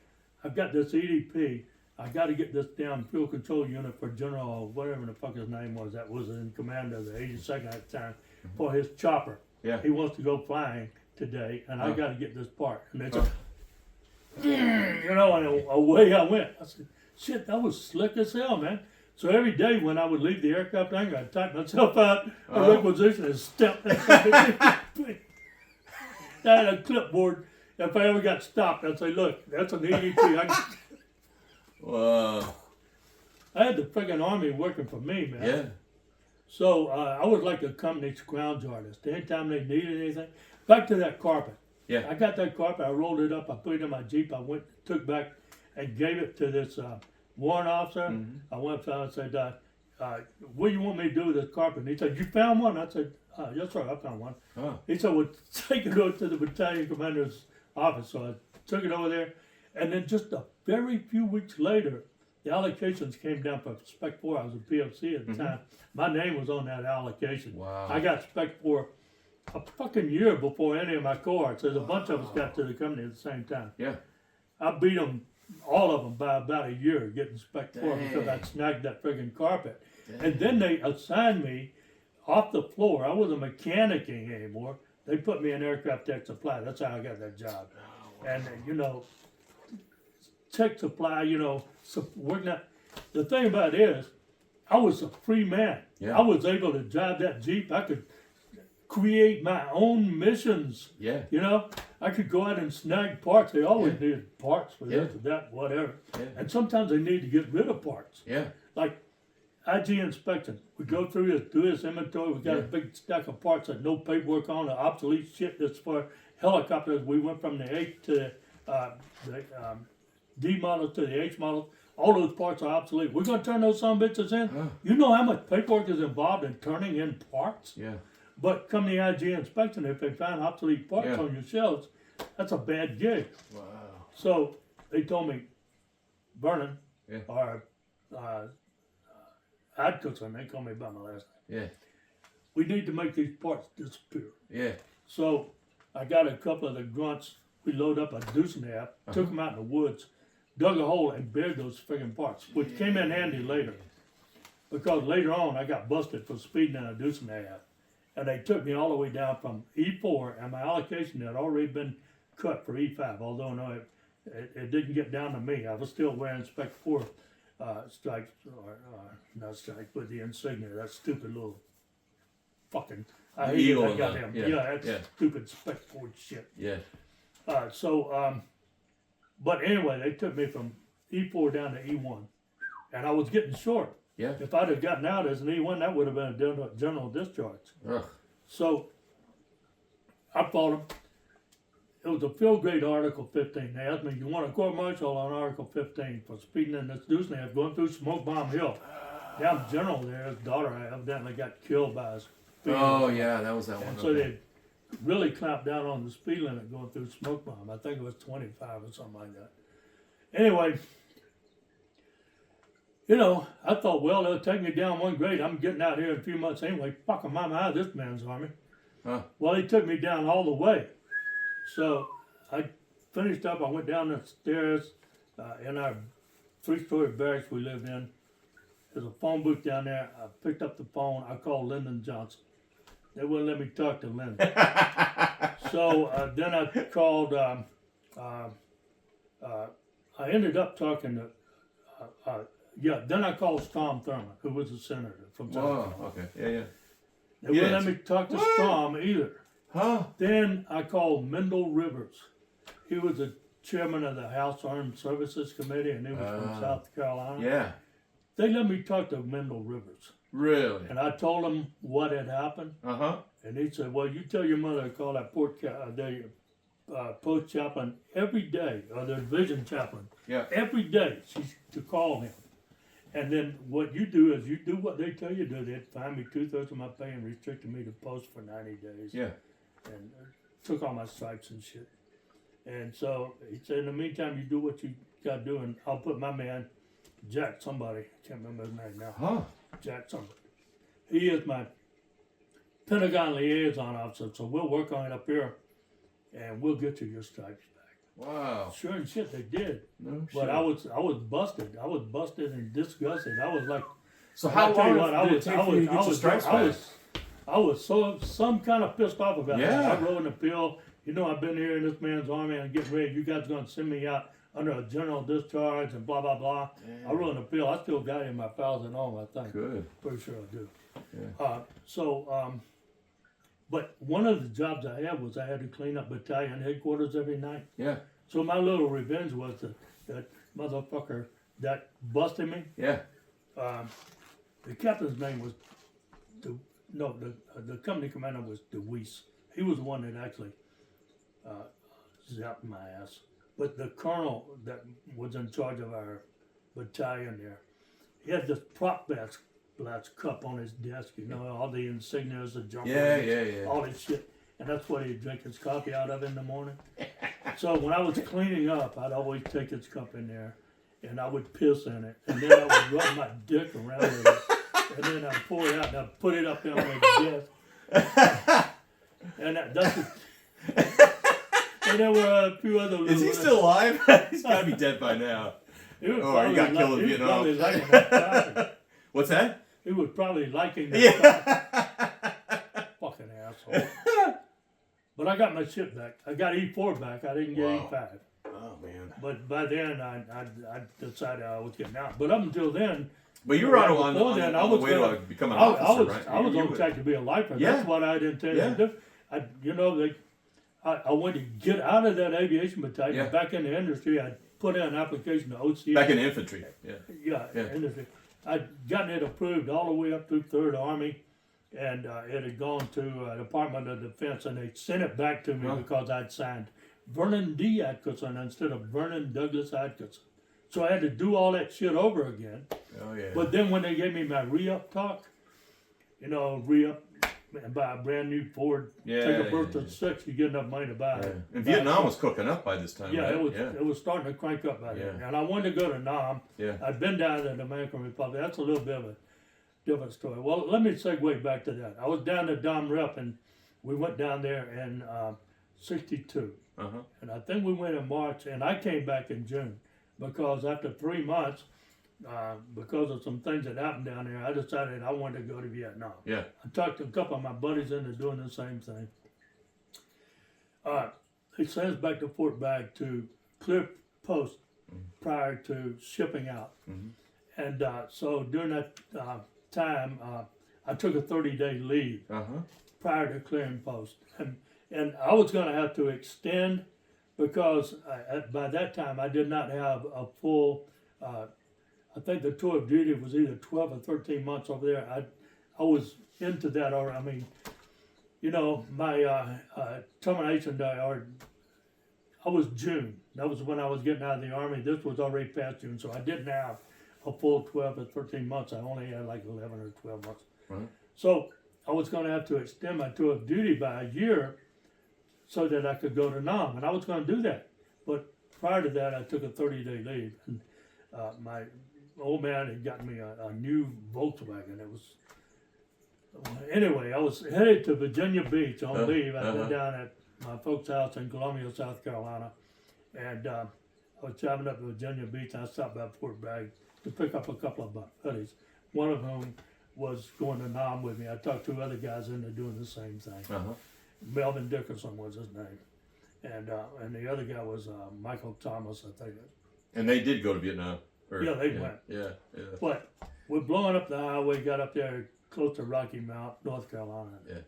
I've got this EDP. I got to get this damn fuel control unit for General, whatever the fuck his name was, that was in command of the 82nd at the time, for his chopper. He wants to go flying today, and I got to get this part. And they said, and away I went. I said, shit, that was slick as hell, man. So every day when I would leave the aircraft hangar, I'd type myself out a requisition and stamp that. I had a clipboard. If I ever got stopped, I'd say, look, that's an EDP. Wow. I had the friggin' Army working for me, man. So I was like the company's scrounge artist. Anytime they needed anything, back to that carpet. Yeah. I got that carpet. I rolled it up. I put it in my Jeep. I went, took back, and gave it to this warrant officer. I went up and said, "What do you want me to do with this carpet?" And he said, "You found one?" I said, "Yes, sir. I found one." Oh. He said, "Well, take it over to the battalion commander's office." So I took it over there, and then just a very few weeks later, the allocations came down for Spec 4. I was a PFC at the time. My name was on that allocation. Wow. I got Spec 4 a fucking year before any of my cohorts. There's a bunch of us got to the company at the same time. Yeah. I beat them, all of them, by about a year getting Spec 4 because I snagged that friggin' carpet. And then they assigned me off the floor. I wasn't mechanicking anymore. They put me in aircraft tech supply. That's how I got that job. And, you know, tech supply, you know, working out. The thing about it is, I was a free man. Yeah. I was able to drive that Jeep. I could create my own missions. Yeah. You know, I could go out and snag parts. They always needed parts for this or that, whatever. Yeah. And sometimes they need to get rid of parts. Yeah. Like IG inspection. We go through this, do this inventory. We got a big stack of parts that no paperwork on, the obsolete shit that's for helicopters. We went from the H to the D models to the H models. All those parts are obsolete. We're going to turn those some bitches in. You know how much paperwork is involved in turning in parts? Yeah. But come the IG inspection, if they find obsolete parts Yeah. on your shelves, that's a bad gig. Wow. So they told me, Vernon, Yeah. or Adkison, they call me by my last name. Yeah. We need to make these parts disappear. Yeah. So I got a couple of the grunts. We load up a deuce and a half, took them out in the woods, dug a hole and buried those friggin' parts, which came in handy later. Because later on I got busted for speeding in a deuce and a half. And they took me all the way down from E4, and my allocation had already been cut for E5, although no, it didn't get down to me. I was still wearing Spec 4 stripes, or not stripes, but the insignia, that stupid little fucking, I hate Eagle that and goddamn, the- yeah, that's stupid Spec 4 shit. Yeah. But anyway, they took me from E4 down to E1, and I was getting short. Yeah. If I'd have gotten out as an E1, that would have been a general discharge. Ugh. So I fought them. It was a field grade Article 15. They asked me, "You want a court martial on Article 15 for speeding in this deuce and a half going through Smoke Bomb Hill?" Damn general there, his daughter evidently got killed by his speed. Oh yeah, that was that one. And so they really clamped down on the speed limit going through Smoke Bomb. I think it was 25 or something like that. Anyway, you know, I thought, well, they'll take me down one grade. I'm getting out here in a few months anyway. Fucking mama out of this man's army. Huh. Well, he took me down all the way. So I finished up. I went down the stairs in our 3-story barracks we lived in. There's a phone booth down there. I picked up the phone. I called Lyndon Johnson. They wouldn't let me talk to Lyndon. So then I called, I ended up talking to, then I called Tom Thurmond, who was a senator from South Carolina. Oh, okay. Yeah, yeah. They wouldn't let me talk to Storm either. Huh? Then I called Mendel Rivers. He was the chairman of the House Armed Services Committee, and he was from South Carolina. Yeah. They let me talk to Mendel Rivers. Really? And I told him what had happened. Uh-huh. And he said, "Well, you tell your mother to call that post chaplain every day, or the division chaplain. Yeah. Every day she's to call him. And then what you do is you do what they tell you to do. They'd find me 2/3 of my pay and restricted me to post for 90 days. Yeah. And took all my stripes and shit. And so he said, in the meantime, you do what you got to do, and I'll put my man, Jack somebody, I can't remember his name now. Huh? Jack somebody. He is my Pentagon liaison officer, so we'll work on it up here, and we'll get you your stripes back. Wow. Sure and shit, they did. No But I was busted. I was busted and disgusted. I was like, So I how tell you long what, did it take for you to get your stripes back? I was so some kind of pissed off about Yeah. that. I wrote an appeal. You know, I've been here in this man's army and getting ready. You guys are going to send me out under a general discharge and blah blah blah. I wrote an appeal. I still got it in my files and all. I think. Good. Pretty sure I do. Yeah. But one of the jobs I had was I had to clean up battalion headquarters every night. Yeah. So my little revenge was that motherfucker that busted me. Yeah. The captain's name was the company commander was DeWeese. He was the one that actually zapped my ass. But the colonel that was in charge of our battalion there, he had this prop glass cup on his desk, you know, all the insignias, the jumpers, all this shit. And that's what he'd drink his coffee out of in the morning. So when I was cleaning up, I'd always take his cup in there and I would piss in it. And then I would rub my dick around with it. And then I'd pour it out and I'd put it up there on the desk. And that's and there were a few other. Is he still alive? He's got to be dead by now. He got killed in Vietnam. What's that? He was probably liking that. Fucking asshole. But I got my shit back. I got E4 back. I didn't get E5. Oh man. But by then I decided I was getting out. But up until then. But you were on the way to become an officer, right? I was on track to be a lifer. Yeah. That's what I intended to do. I wanted to get out of that aviation battalion, back in the industry. I put in an application to OCA. Back in the infantry. Yeah. Industry. I'd gotten it approved all the way up through 3rd Army, and it had gone to Department of Defense, and they sent it back to me because I'd signed Vernon D. Adkison instead of Vernon Douglas Adkison. So I had to do all that shit over again. Oh, yeah. But then when they gave me my re-up talk, re-up and buy a brand new Ford, take a Bertha 6, you get enough money to buy it. And Vietnam was cooking up by this time, yeah, right? It was starting to crank up by then. And I wanted to go to Nam. Yeah. I'd been down to the Dominican Republic. That's a little bit of a different story. Well, let me segue back to that. I was down to Dom Rep, and we went down there in 62. And I think we went in March, and I came back in June. Because after 3 months, because of some things that happened down there, I decided I wanted to go to Vietnam. Yeah. I talked a couple of my buddies into doing the same thing. He sent us back to Fort Bragg to clear post prior to shipping out. And so during that time, I took a 30-day leave prior to clearing post. And I was going to have to extend because by that time I did not have a full, I think the tour of duty was either 12 or 13 months over there. I was into that already. I mean, my termination day, I was June. That was when I was getting out of the Army. This was already past June, so I didn't have a full 12 or 13 months. I only had like 11 or 12 months. So I was going to have to extend my tour of duty by a year so that I could go to Nam, and I was going to do that. But prior to that, I took a 30-day leave, and my old man had gotten me a new Volkswagen. It was anyway. I was headed to Virginia Beach on leave. I'd been down at my folks' house in Columbia, South Carolina, and I was traveling up to Virginia Beach, and I stopped by Fort Bragg to pick up a couple of my buddies. One of whom was going to Nam with me. I talked 2 other guys into doing the same thing. Melvin Dickerson was his name, and the other guy was Michael Thomas, I think. And they did go to Vietnam. They went. Yeah. But we're blowing up the highway, got up there close to Rocky Mount, North Carolina. Yeah.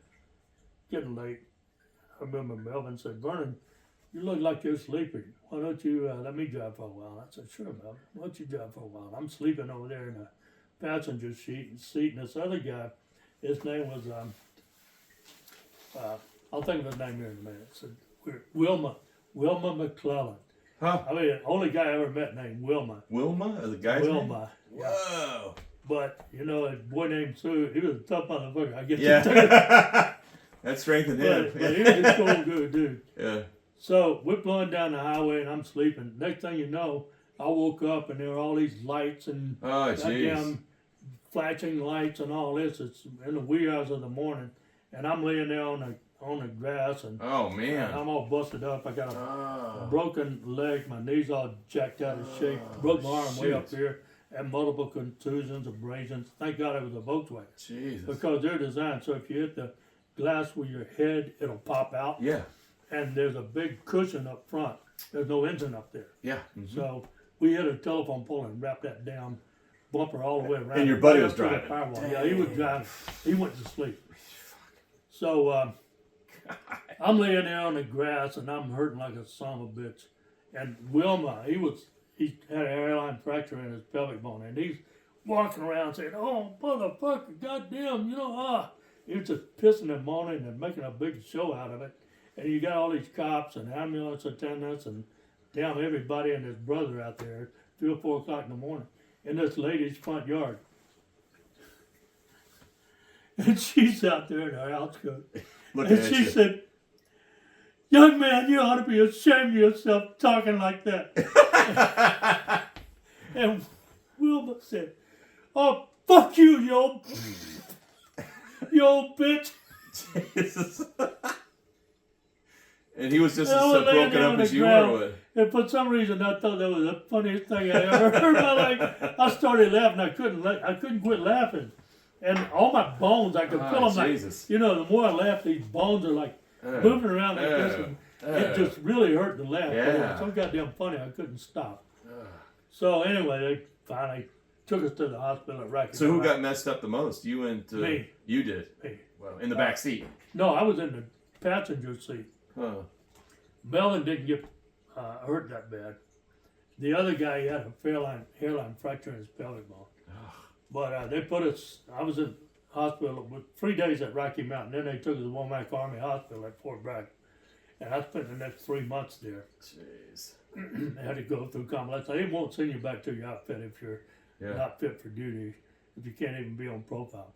Getting late. I remember Melvin said, "Vernon, you look like you're sleeping. Why don't you let me drive for a while?" I said, "Sure, Melvin. Why don't you drive for a while? I'm sleeping over there in the passenger seat, and this other guy, his name was I'll think of his name here in a minute. So Wilma McClellan. Huh? I mean, the only guy I ever met named Wilma. Wilma? The guy's name? Wilma. Yeah. Whoa. But, a boy named Sue, he was a tough motherfucker. I guess That strengthened him. But he was a cool good dude. Yeah. So we're blowing down the highway and I'm sleeping. Next thing you know, I woke up and there were all these lights and goddamn flashing lights and all this. It's in the wee hours of the morning. And I'm laying there on the grass and I'm all busted up. I got a broken leg, my knees all jacked out of shape, broke my arm way up here, and multiple contusions, abrasions. Thank God it was a Volkswagen. Jesus. Because they're designed so if you hit the glass with your head, it'll pop out. Yeah. And there's a big cushion up front. There's no engine up there. Yeah. So we hit a telephone pole and wrapped that damn bumper all the way around. And your buddy was driving. Yeah, he was driving. He went to sleep. So I'm laying there on the grass and I'm hurting like a son of a bitch. And Wilma, he had an hairline fracture in his pelvic bone, and he's walking around saying, "Oh, motherfucker, goddamn, he was just pissing and moaning and making a big show out of it. And you got all these cops and ambulance attendants and damn everybody and his brother out there, 3 or 4 o'clock in the morning, in this lady's front yard. And she's out there in her house coat. And she said, "Young man, you ought to be ashamed of yourself talking like that." And Wilma said, "Oh, fuck you, you old bitch." Jesus. And he was just as broken up as you were. And for some reason, I thought that was the funniest thing I ever heard in my life. I started laughing. I couldn't quit laughing. And all my bones, I could feel them Jesus. the more I laughed, these bones are like moving around like this. And it just really hurt to laugh. Yeah. It was so goddamn funny, I couldn't stop. So anyway, they finally took us to the hospital at Rocky. So who got messed up the most? You and me. You did. Me. Well, in the back seat. No, I was in the passenger seat. Huh. Melvin didn't get hurt that bad. The other guy, he had a hairline fracture in his pelvic bone. But they put us, I was in hospital with 3 days at Rocky Mountain. Then they took us to Womack Army Hospital at Fort Bragg. And I spent the next 3 months there. Jeez. I had to go through convalescence. They won't send you back to your outfit if you're not fit for duty, if you can't even be on profile.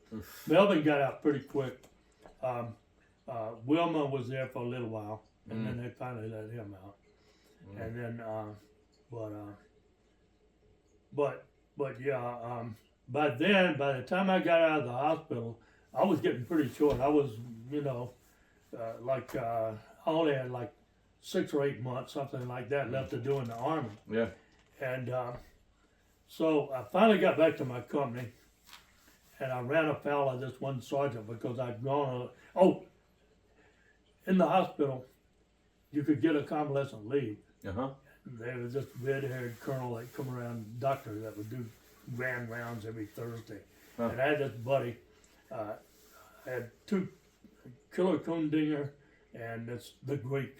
Melvin got out pretty quick. Wilma was there for a little while, and then they finally let him out. And then, by the time I got out of the hospital, I was getting pretty short. I was, I only had like 6 or 8 months, something like that, left to do in the Army. Yeah. And so I finally got back to my company, and I ran afoul of this one sergeant because I'd gone. In the hospital, you could get a convalescent leave. There was this red-haired colonel that come around, doctor that would do grand rounds every Thursday. And I had this buddy. I had 2, Killer Kundinger and the Greek.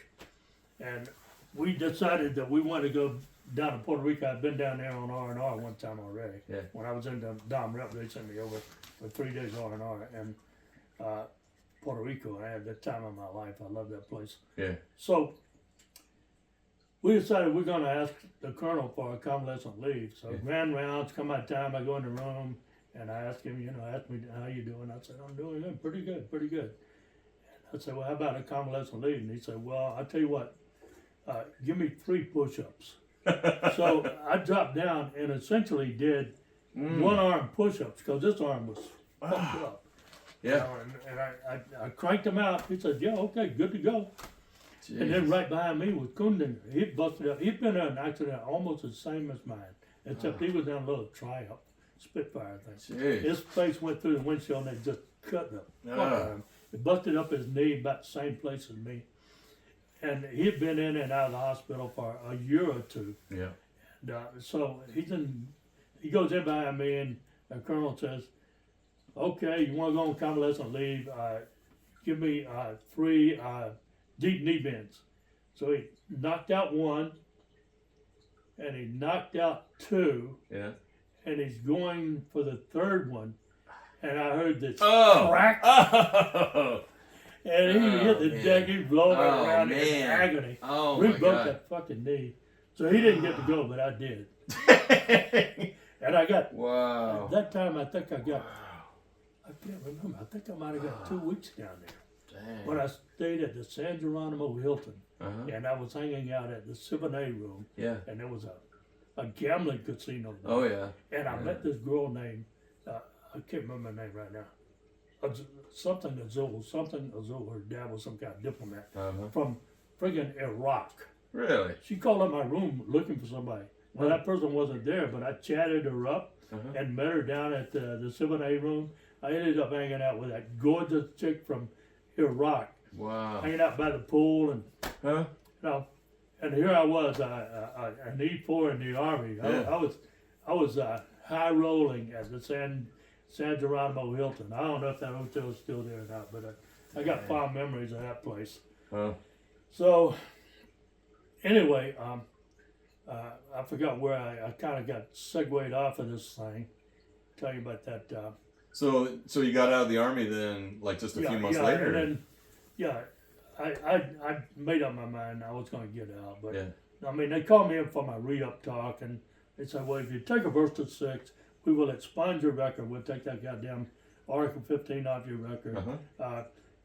And we decided that we wanted to go down to Puerto Rico. I'd been down there on R&R one time already. Yeah. When I was in the Dom Rep, they sent me over for 3 days R&R and Puerto Rico. And I had the time of my life. I love that place. Yeah. So we decided we're going to ask the colonel for a convalescent leave. So grand rounds, come out time, I go in the room and I ask him, ask me, "How you doing?" I said, "I'm doing good, pretty good, pretty good." And I said, "Well, how about a convalescent leave?" And he said, "Well, I'll tell you what, give me 3 push-ups." So I dropped down and essentially did 1-arm push-ups because this arm was fucked up. Yeah. And I cranked him out. He said, "Yeah, okay, good to go." Jeez. And then right behind me was Kundinger. He busted up. He'd been in an accident almost the same as mine, except he was in a little Triumph Spitfire thing. Jeez. His face went through the windshield and they just cut the fuck out of him. It busted up his knee about the same place as me. And he'd been in and out of the hospital for a year or 2. Yeah. And so he goes in behind me and the colonel says, "Okay, you want to go on convalescent leave? Give me 3 deep knee bends." So he knocked out 1, and he knocked out 2, and he's going for the 3rd one, and I heard this crack, and he hit the deck, he blowing around in agony. We broke that fucking knee, so he didn't get to go, but I did. And I got, at that time I think I got, I can't remember, I think I might have got 2 weeks down there. Dang. But I stayed at the San Geronimo Hilton, and I was hanging out at the 7A room, and there was a gambling casino there. And I met this girl named, I can't remember her name right now, something Azul. Her dad was some kind of diplomat from friggin' Iraq. Really? She called up my room looking for somebody. Well, that person wasn't there, but I chatted her up and met her down at the 7A room. I ended up hanging out with that gorgeous chick from Iraq. Wow. Hanging out by the pool and and here I was, an E4 in the Army. I was high rolling at the San Geronimo Hilton. I don't know if that hotel is still there or not, but I got fond memories of that place. So anyway, I forgot where I kind of got segued off of this thing, tell you about that. So you got out of the Army then, like just a few months later? And then, I made up my mind I was going to get out. But, I mean, they called me in for my re-up talk, and they said, well, if you take a verse 6, we will expunge your record. We'll take that goddamn Article 15 off your record.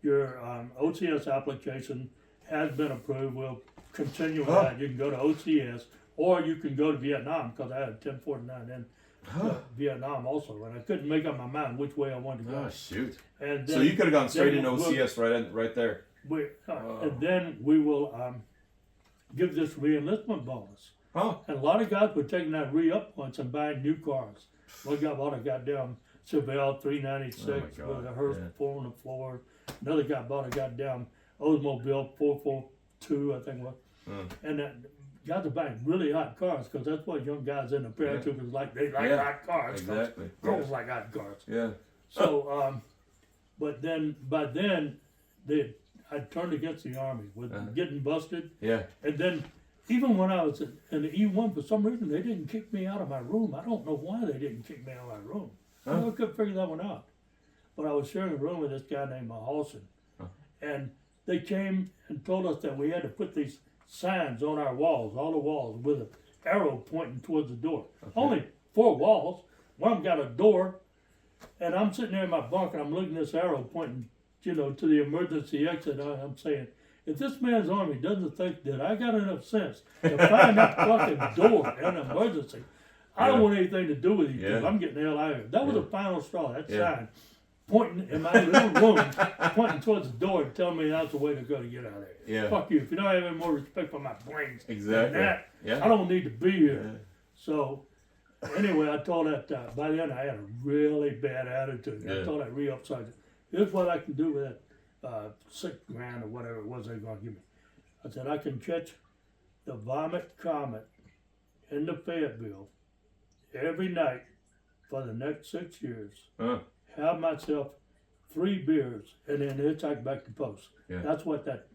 Your OCS application has been approved. We'll continue with that. You can go to OCS, or you can go to Vietnam, because I had 1049 in Vietnam also, and I couldn't make up my mind which way I wanted to go. Oh, shoot. And then, so you could have gone straight into OCS right there. And then we will give this re-enlistment bonus. And a lot of guys were taking that re-up points and buying new cars. One guy bought a goddamn Chevelle 396 with a hearse 4 on the floor. Another guy bought a goddamn Oldsmobile 442, I think it was. And guys are buying really hot cars, because that's what young guys in the paratroopers like. They like hot cars. Exactly. Girls like hot cars. Yeah. So, but then, by then, I turned against the Army with getting busted. Yeah. And then, even when I was in the E1, for some reason, they didn't kick me out of my room. I don't know why they didn't kick me out of my room. I couldn't figure that one out. But I was sharing a room with this guy named Halson. And they came and told us that we had to put these signs on our walls, all the walls, with an arrow pointing towards the door. Only 4 walls. One of them got a door. And I'm sitting there in my bunk, and I'm looking at this arrow pointing, to the emergency exit. I'm saying, if this man's Army doesn't think that I got enough sense to find that fucking door in an emergency, I don't want anything to do with you. I'm getting the hell out of here. That was the final straw. That sign pointing in my little room, pointing towards the door and telling me that's the way to go to get out of here. Fuck you. If you don't have any more respect for my brains than that, I don't need to be here. So, anyway, I told that, by then I had a really bad attitude. I told that re-up sergeant, here's what I can do with that $6,000 or whatever it was they were going to give me. I said, I can catch the Vomit Comet in the Fayetteville every night for the next 6 years. Have myself 3 beers and then hitchhike back to post. That's what that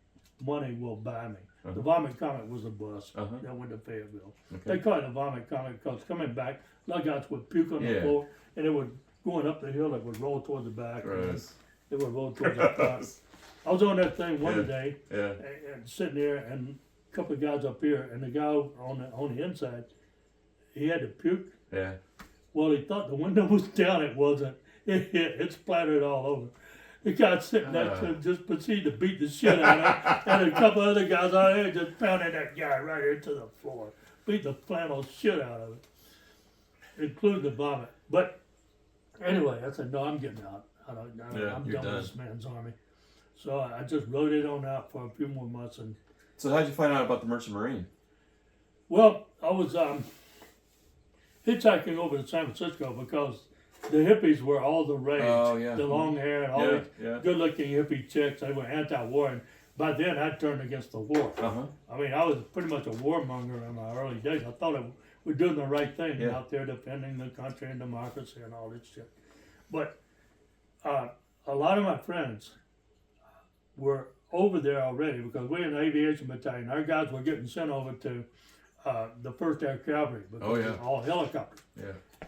money will buy me. The Vomit Comet was a bus that went to Fayetteville. They call it the Vomit Comet because coming back, lugouts would puke on the floor, and it would, going up the hill, it would roll towards the back. It would roll towards the front. I was on that thing one day, and sitting there, and a couple of guys up here, and the guy on the inside, he had to puke. Well, he thought the window was down. It wasn't. It splattered all over. The guy sitting next to him just proceeded to beat the shit out of him, and a couple other guys out there just pounded that guy right into the floor, beat the flannel shit out of it, including the vomit. But anyway, I said, no, I'm getting out. I'm done with this man's Army. So I just rode it on out for a few more months. And so how'd you find out about the Merchant Marine? Well, I was hitchhiking over to San Francisco because the hippies were all the rage. The long hair and all these good-looking hippie chicks. They were anti-war. And by then, I turned against the war. I mean, I was pretty much a warmonger in my early days. I thought we're doing the right thing out there, defending the country and democracy and all this shit. But a lot of my friends were over there already because we're in the aviation battalion. Our guys were getting sent over to the 1st Air Cavalry because it was all helicopters.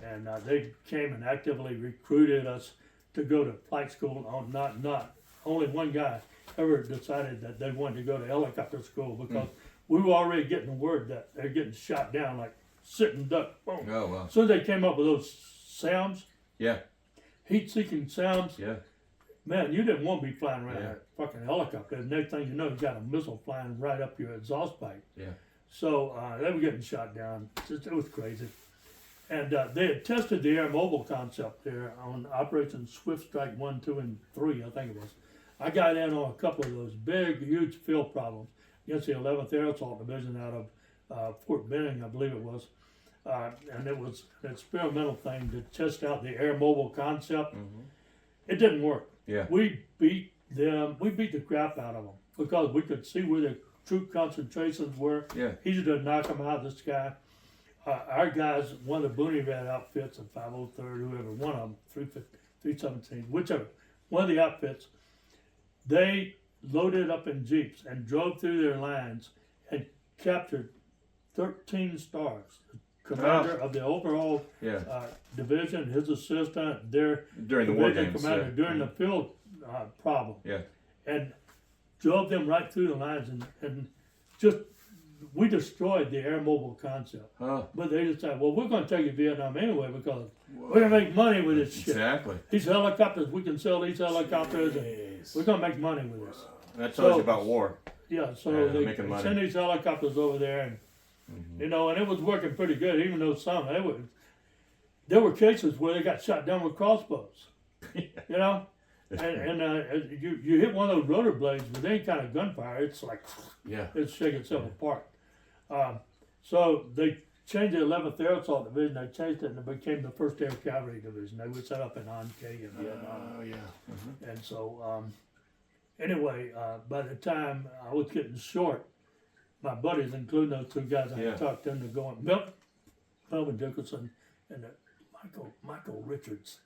And they came and actively recruited us to go to flight school. Not only one guy ever decided that they wanted to go to helicopter school because we were already getting the word that they're getting shot down like sitting duck. Boom. As soon as they came up with those sounds, heat-seeking sounds, man, you didn't want to be flying around that fucking helicopter. The next thing you know, you got a missile flying right up your exhaust pipe. So they were getting shot down. It was crazy. And they had tested the air mobile concept there on Operation Swift Strike 1, 2, and 3, I think it was. I got in on a couple of those big, huge field problems against the 11th Air Assault Division out of Fort Benning, I believe it was. And it was an experimental thing to test out the air mobile concept. It didn't work. We beat them. We beat the crap out of them because we could see where the troop concentrations were. Easy to knock them out of the sky. Our guys, one of the Booney Rat outfits, the 503rd, whoever, one of them, 317, whichever, one of the outfits, they loaded up in Jeeps and drove through their lines and captured 13 stars, commander of the overall Yeah. division, his assistant, their During the war division games. commander Yeah. during the field problem, Yeah. and drove them right through the lines, and just we destroyed the air mobile concept. Huh. But they decided, well, we're going to take you to Vietnam anyway because we're going to make money with this shit. Exactly. These helicopters, we can sell these helicopters, and Jeez. we're going to make money with this. That tells So- you about war. Yeah, so Yeah, they making money. send these helicopters over there, and you know, and it was working pretty good. Even though there were cases where they got shot down with crossbows. You know, and you hit one of those rotor blades with any kind of gunfire, it's like Yeah. it's shaking itself apart. So they changed the 11th Air Assault Division. They changed it, and it became the 1st Air Cavalry Division. They were set up in An Khe in Vietnam. Oh yeah. And so, anyway, by the time I was getting short, my buddies, including those two guys I Yeah. talked into going, Melvin Dickerson and Michael Richards.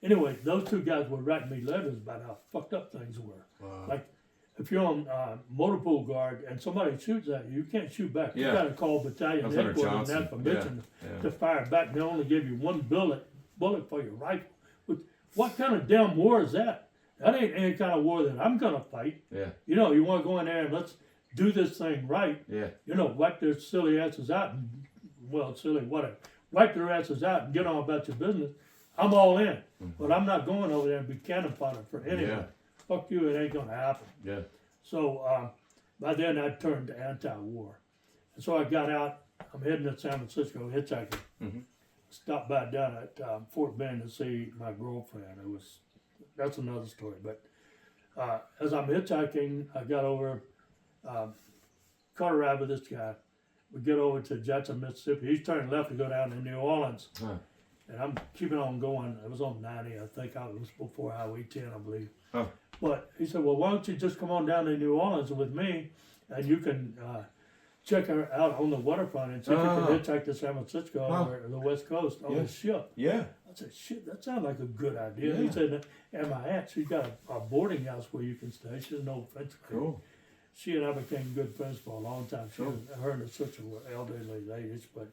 Anyway, those two guys were writing me letters about how fucked up things were. Wow. Like, if you're on motor pool guard and somebody shoots at you, you can't shoot back. You Yeah. got to call battalion Lieutenant headquarters and Johnson. have permission Yeah. to fire back. They only give you one bullet for your rifle. What kind of damn war is that? That ain't any kind of war that I'm gonna fight. Yeah. You know, you want to go in there and let's do this thing right. Yeah. You know, wipe their silly asses out and, well, silly, whatever. Wipe their asses out and get on about your business. I'm all in. But I'm not going over there and be cannon fodder for anyone. Yeah. Fuck you, it ain't gonna happen. Yeah. So by then I turned to anti-war. And so I got out, I'm heading to San Francisco hitchhiking. Stopped by down at Fort Bend to see my girlfriend. That's another story. But as I'm hitchhiking, I got over, caught a ride with this guy. We get over to Jackson, Mississippi. He's turning left to go down to New Orleans. Huh. And I'm keeping on going. It was on 90, I think. I was before Highway 10, I believe. Huh. But he said, well, why don't you just come on down to New Orleans with me, and you can check her out on the waterfront and see if you can hitchhike to San Francisco or the West Coast on the ship. Yeah. I said, shit, that sounds like a good idea. Yeah. He said, and my aunt, she's got a boarding house where you can stay. She's an old French lady. Cool. She and I became good friends for a long time. Cool. Her and her sister were elderly ladies, but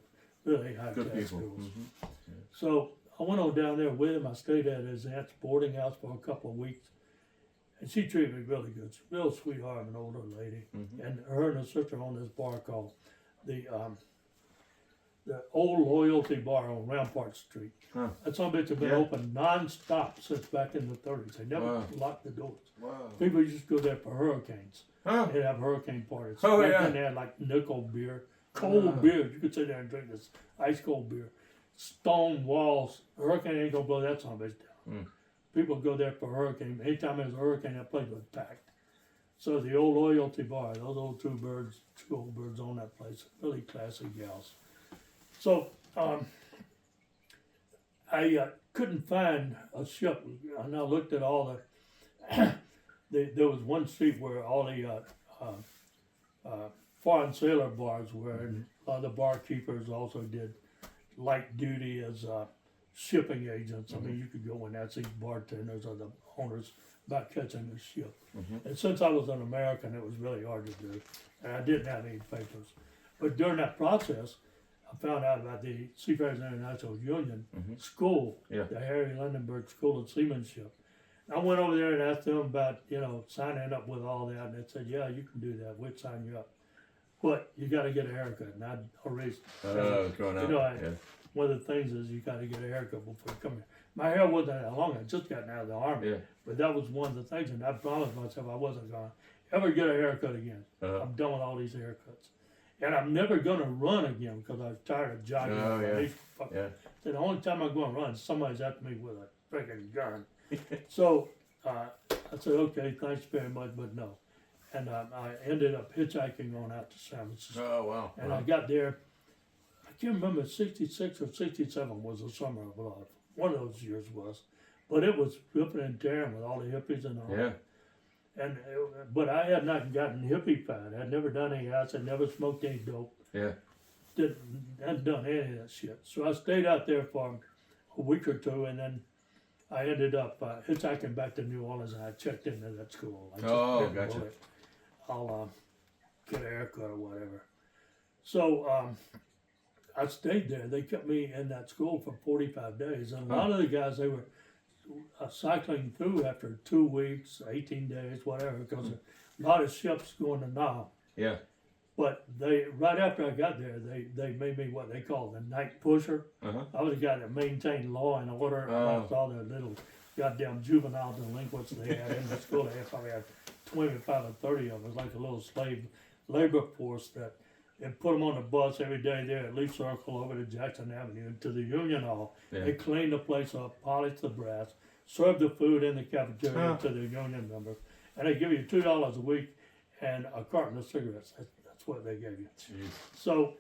really high Good class people. girls. So I went on down there with him. I stayed at his aunt's boarding house for a couple of weeks. And she treated me really good. She's a real sweetheart of an older lady. And her and her sister owned this bar called the Old Loyalty Bar on Rampart Street. Huh. That some bitch have been open non-stop since back in the 30s. They never Wow. locked the doors. Wow. People used to go there for hurricanes. Huh. They'd have hurricane parties. Oh, Back yeah. then they had like nickel beer, cold beer. You could sit there and drink this ice cold beer. Stone walls. A hurricane ain't gonna blow that son of a bitch down. People go there for a hurricane. Anytime there's a hurricane, that place was packed. So the Old Loyalty Bar, those old two old birds own that place. Really classy gals. So I couldn't find a ship. And I looked at all the. There was one street where all the foreign sailor bars were, and a lot of the barkeepers also did light duty as shipping agents. I mean, you could go in there and see bartenders or the owners about catching the ship. And since I was an American, it was really hard to do, and I didn't have any papers. But during that process, I found out about the Seafarers International Union school, Yeah. the Harry Lundenberg School of Seamanship. I went over there and asked them about, signing up with all that, and they said, yeah, you can do that. We'll sign you up. But you got to get a haircut. And I'd already, Growing up. Yeah. one of the things is you got to get a haircut before you come here. My hair wasn't that long. I just gotten out of the Army. Yeah. But that was one of the things, and I promised myself I wasn't going to ever get a haircut again. I'm done with all these haircuts. And I'm never going to run again because I was tired of jogging. Oh, yeah. Yeah. So the only time I'm going to run, somebody's after me with a freaking gun. So I said, okay, thanks very much, but no. And I ended up hitchhiking on out to San Francisco. Oh, wow. And I got there, I can't remember, 66 or 67 was the summer of love. One of those years was. But it was ripping and tearing with all the hippies and all. Yeah. And but I had not gotten hippified. I'd never done any house. I'd never smoked any dope. Yeah. Hadn't done any of that shit. So I stayed out there for a week or two, and then I ended up hitchhiking back to New Orleans, and I checked into that school. I just bit the gotcha. bullet. I'll get a haircut or whatever. So I stayed there. They kept me in that school for 45 days. And a lot of the guys, they were cycling through after 2 weeks, 18 days, whatever, because a lot of ships going to Nam. Yeah. But right after I got there, they made me what they call the night pusher. I was the guy that maintained law and order amongst all the little goddamn juvenile delinquents they had in the school. They probably had 25 or 30 of them. It was like a little slave labor force that and put them on the bus every day there at Leaf Circle over to Jackson Avenue to the Union Hall. Yeah. They cleaned the place up, polished the brass, served the food in the cafeteria to the union members, and they give you $2 a week and a carton of cigarettes. That's what they gave you. Jeez. So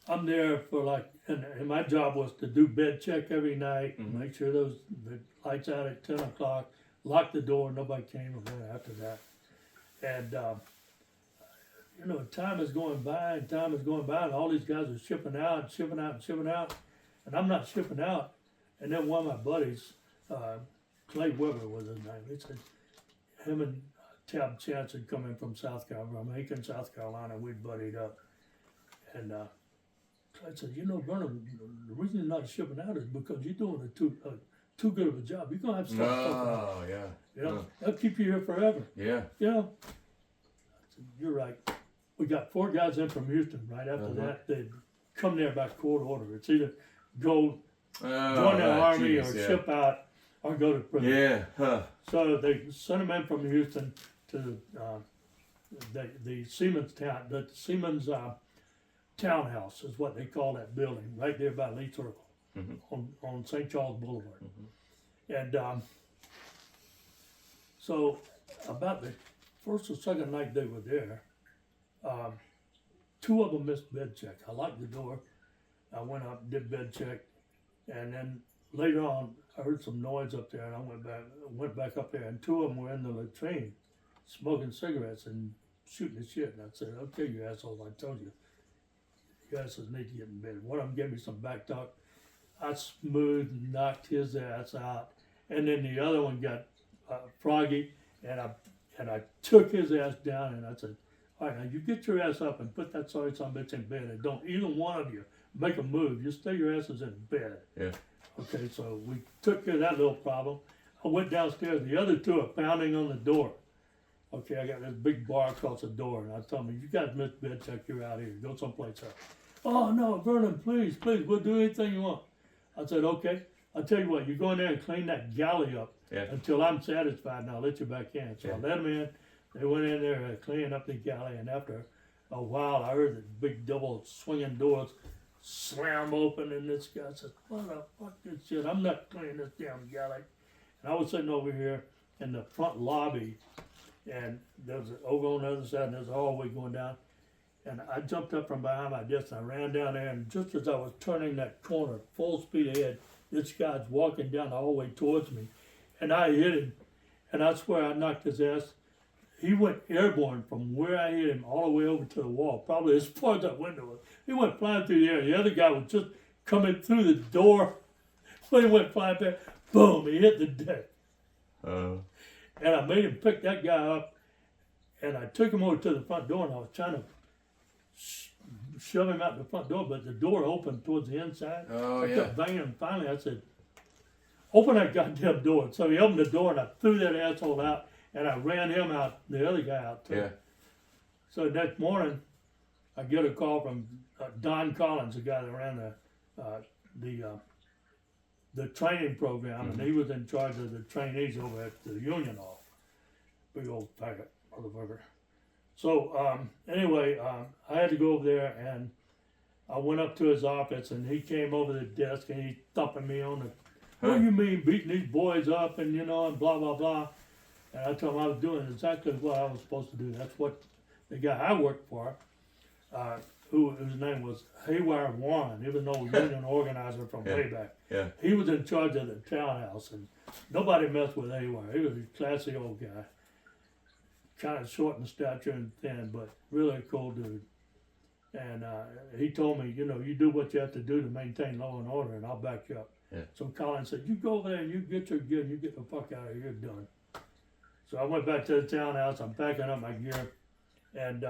I'm there for like, and my job was to do bed check every night, make sure the lights out at 10 o'clock, lock the door, nobody came and went after that. And you know, time is going by and time is going by, and all these guys are shipping out and shipping out and shipping out, and I'm not shipping out. And then one of my buddies, Clay Weber was his name. He said him and Tab Chance had come in from South Carolina, from Aiken, South Carolina. We'd buddied up, and Clay said, "You know, Vernon, the reason you're not shipping out is because you're doing too good of a job. You're gonna have stuff. Oh, yeah. You know, they'll keep you here forever. Yeah. You know." I said, "You're right." We got 4 guys in from Houston. Right after that, they'd come there by court order. It's either go join the army or ship out or go to prison. Yeah. So they sent them in from Houston to the Siemens town. The Siemens townhouse is what they call that building, right there by Lee Circle on St. Charles Boulevard. And so about the first or second night they were there, 2 of them missed bed check. I locked the door. I went up, did bed check, and then later on I heard some noise up there, and I went back up there, and 2 of them were in the latrine smoking cigarettes and shooting the shit. And I said, "Okay, you assholes, I told you, you assholes need to get in bed." One of them gave me some back talk. I smooth knocked his ass out, and then the other one got froggy, and I took his ass down, and I said, "All right, now you get your ass up and put that sorry son of a bitch in bed, and don't either one of you make a move. Just stay your asses in bed." Yeah. Okay, so we took care of that little problem. I went downstairs. The other 2 are pounding on the door. Okay, I got this big bar across the door, and I told them, "You guys missed bed check. You're out here. Go someplace else." "Oh no, Vernon, please, we'll do anything you want." I said, "Okay. I'll tell you what. You go in there and clean that galley up until I'm satisfied, and I'll let you back in." So I let them in. They went in there cleaning up the galley, and after a while, I heard the big double swinging doors slam open, and this guy said, "What the fuck this shit? I'm not cleaning this damn galley." And I was sitting over here in the front lobby, and there's over on the other side, and there's a hallway going down. And I jumped up from behind my desk, and I ran down there, and just as I was turning that corner, full speed ahead, this guy's walking down the hallway towards me, and I hit him, and I swear I knocked his ass. He went airborne from where I hit him all the way over to the wall, probably as far as that window was. He went flying through the air. The other guy was just coming through the door. When he went flying back, boom, he hit the deck. And I made him pick that guy up, and I took him over to the front door, and I was trying to shove him out the front door, but the door opened towards the inside. I kept banging him. Finally, I said, "Open that goddamn door." So he opened the door, and I threw that asshole out. And I ran him out, the other guy out too. So next morning, I get a call from Don Collins, the guy that ran the training program, and he was in charge of the trainees over at the Union Hall. Big old faggot motherfucker. So anyway, I had to go over there, and I went up to his office, and he came over the desk, and he thumping me on the, "What do you mean beating these boys up, and you know, and blah blah blah." And I told him I was doing exactly what I was supposed to do. That's what the guy I worked for, whose name was Haywire Warren, he was an old union organizer from way back. He was in charge of the townhouse, and nobody messed with Haywire. He was a classy old guy, kind of short in stature and thin, but really a cool dude. And he told me, "You know, you do what you have to do to maintain law and order, and I'll back you up." So Colin said, "You go over there and you get your gear, and you get the fuck out of here, you're done." So I went back to the townhouse. I'm packing up my gear, and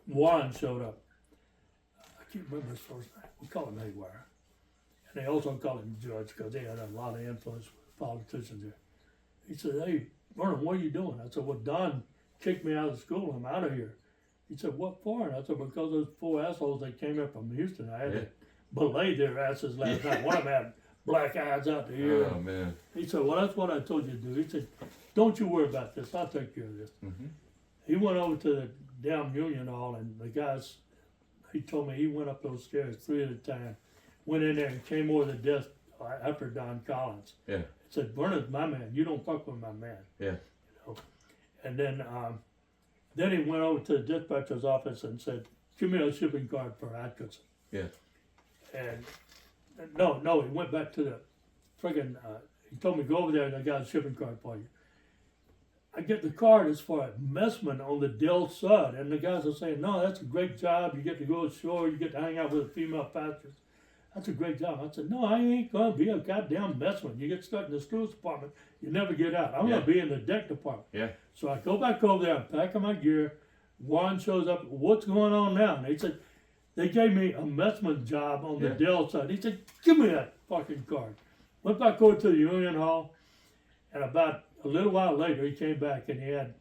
Warren showed up. I can't remember his first name. We call him Haywire. And they also called him Judge because they had a lot of influence with politicians there. He said, hey, Vernon, what are you doing? I said, well, Don kicked me out of school. I'm out of here. He said, what for? And I said, because those 4 assholes that came up from Houston, I had to belay their asses last night. One of them had black eyes out the ear. Oh, man. He said, well, that's what I told you to do. He said, don't you worry about this. I'll take care of this. Mm-hmm. He went over to the damn union hall, and the guys, he told me he went up those stairs 3 at a time, went in there and came over the desk after Don Collins. Yeah. He said, Vernon's my man. You don't fuck with my man. Yeah. You know? And then he went over to the dispatcher's office and said, give me a shipping card for Atkinson. Yeah. And no, he went back to the friggin', he told me, go over there and I got a shipping card for you. I get the card, it's for a messman on the Del Sud. And the guys are saying, no, that's a great job. You get to go ashore, you get to hang out with the female pastors. That's a great job. I said, no, I ain't going to be a goddamn messman. You get stuck in the steward's department, you never get out. I'm going to be in the deck department. Yeah. So I go back over there, I'm packing my gear. Warren shows up, what's going on now? And they said, they gave me a messman job on the Dell side. He said, give me that fucking card. Went back over to the union hall, and about a little while later, he came back and he had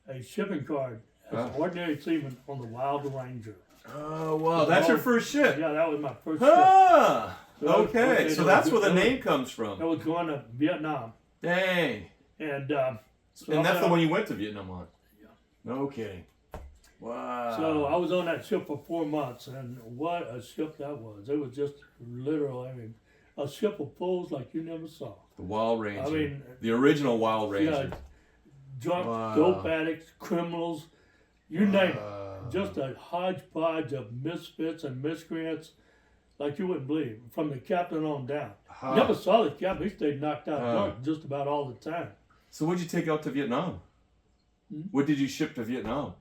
a shipping card as an ordinary seaman on the Wild Ranger. Oh, wow. That's your first ship? Yeah, that was my first ship. Ah! So okay, so that's where the name comes I from. was going to Vietnam. Dang. And And that's the one you went to Vietnam on? Yeah. No kidding. Wow. So I was on that ship for 4 months, and what a ship that was. It was just literal, I mean, a ship of fools like you never saw. The Wild Ranger. I mean, the original Wild Ranger. Yeah, drunk, dope addicts, criminals, you name it. Just a hodgepodge of misfits and miscreants like you wouldn't believe, from the captain on down. Never saw the captain. He stayed knocked out drunk just about all the time. So what'd you take out to Vietnam? What did you ship to Vietnam?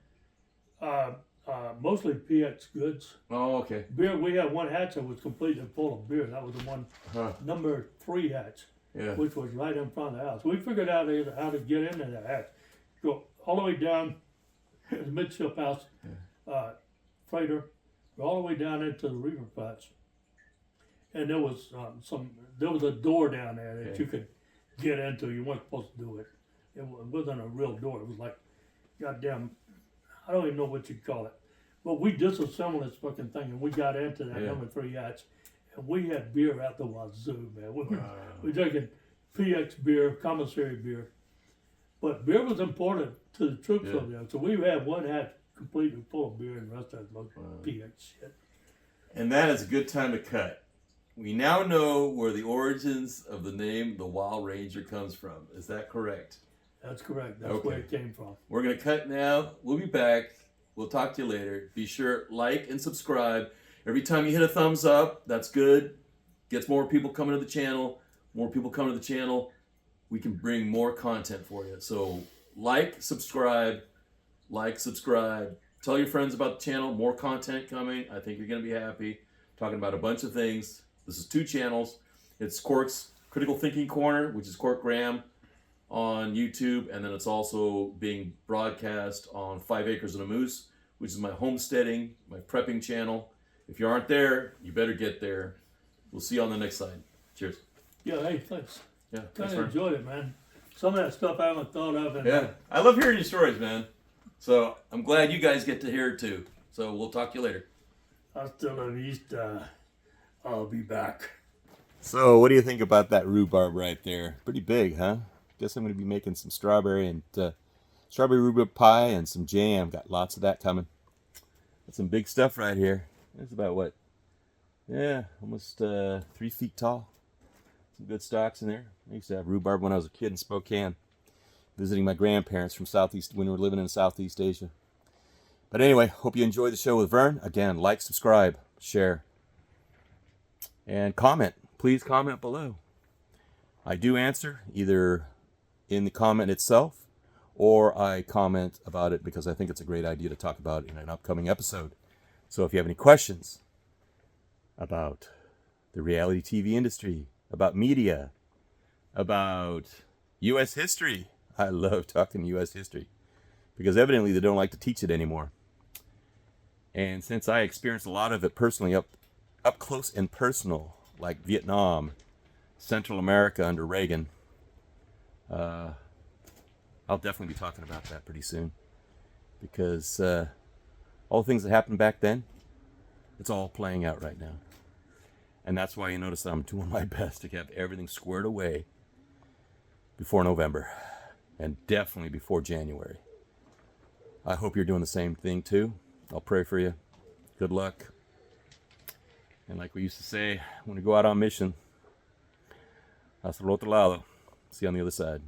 Mostly PX goods. Oh, okay. Beer, we had one hatch that was completely full of beer. That was the one, number 3 hatch, which was right in front of the house. We figured out how to get into the hatch. Go all the way down the midship house, freighter, go all the way down into the reefer flats. And there was a door down there that you could get into. You weren't supposed to do it. It wasn't a real door. It was like, goddamn, I don't even know what you'd call it. But we disassembled this fucking thing, and we got into that number 3 hatch, and we had beer out the wazoo, man. We were drinking PX beer, commissary beer. But beer was important to the troops over there. So we had one hatch completely full of beer, and the rest of it was PX shit. And that is a good time to cut. We now know where the origins of the name the Wild Ranger comes from. Is that correct? That's correct. That's where it came from. We're going to cut now. We'll be back. We'll talk to you later. Be sure, like and subscribe. Every time you hit a thumbs up, that's good. Gets more people coming to the channel. More people coming to the channel, we can bring more content for you. So subscribe. Tell your friends about the channel. More content coming. I think you're going to be happy. Talking about a bunch of things. This is 2 channels. It's Cork's Critical Thinking Corner, which is Cork Graham on YouTube, and then it's also being broadcast on 5 Acres and a Moose, which is my homesteading, my prepping channel. If you aren't there, you better get there. We'll see you on the next slide. Cheers. Yeah, hey, thanks. Yeah, Kind of enjoyed it, man. Some of that stuff I haven't thought of. And I love hearing your stories, man. So I'm glad you guys get to hear it too. So we'll talk to you later. Hasta la vista. I'll be back. So what do you think about that rhubarb right there? Pretty big, huh? Guess I'm going to be making some strawberry rhubarb pie and some jam. Got lots of that coming. Got some big stuff right here. It's about what? Yeah, almost 3 feet tall. Some good stalks in there. I used to have rhubarb when I was a kid in Spokane, visiting my grandparents from Southeast when we were living in Southeast Asia. But anyway, hope you enjoyed the show with Vern. Again, like, subscribe, share, and comment. Please comment below. I do answer either in the comment itself, or I comment about it because I think it's a great idea to talk about in an upcoming episode. So if you have any questions about the reality TV industry, about media, about U.S. history, I love talking U.S. history because evidently they don't like to teach it anymore. And since I experienced a lot of it personally, up close and personal, like Vietnam, Central America under Reagan, I'll definitely be talking about that pretty soon, because all the things that happened back then, it's all playing out right now. And that's why you notice that I'm doing my best to have everything squared away before November, and definitely before January. I hope you're doing the same thing too. I'll pray for you. Good luck. And like we used to say when we go out on mission, hasta el otro lado. See you on the other side.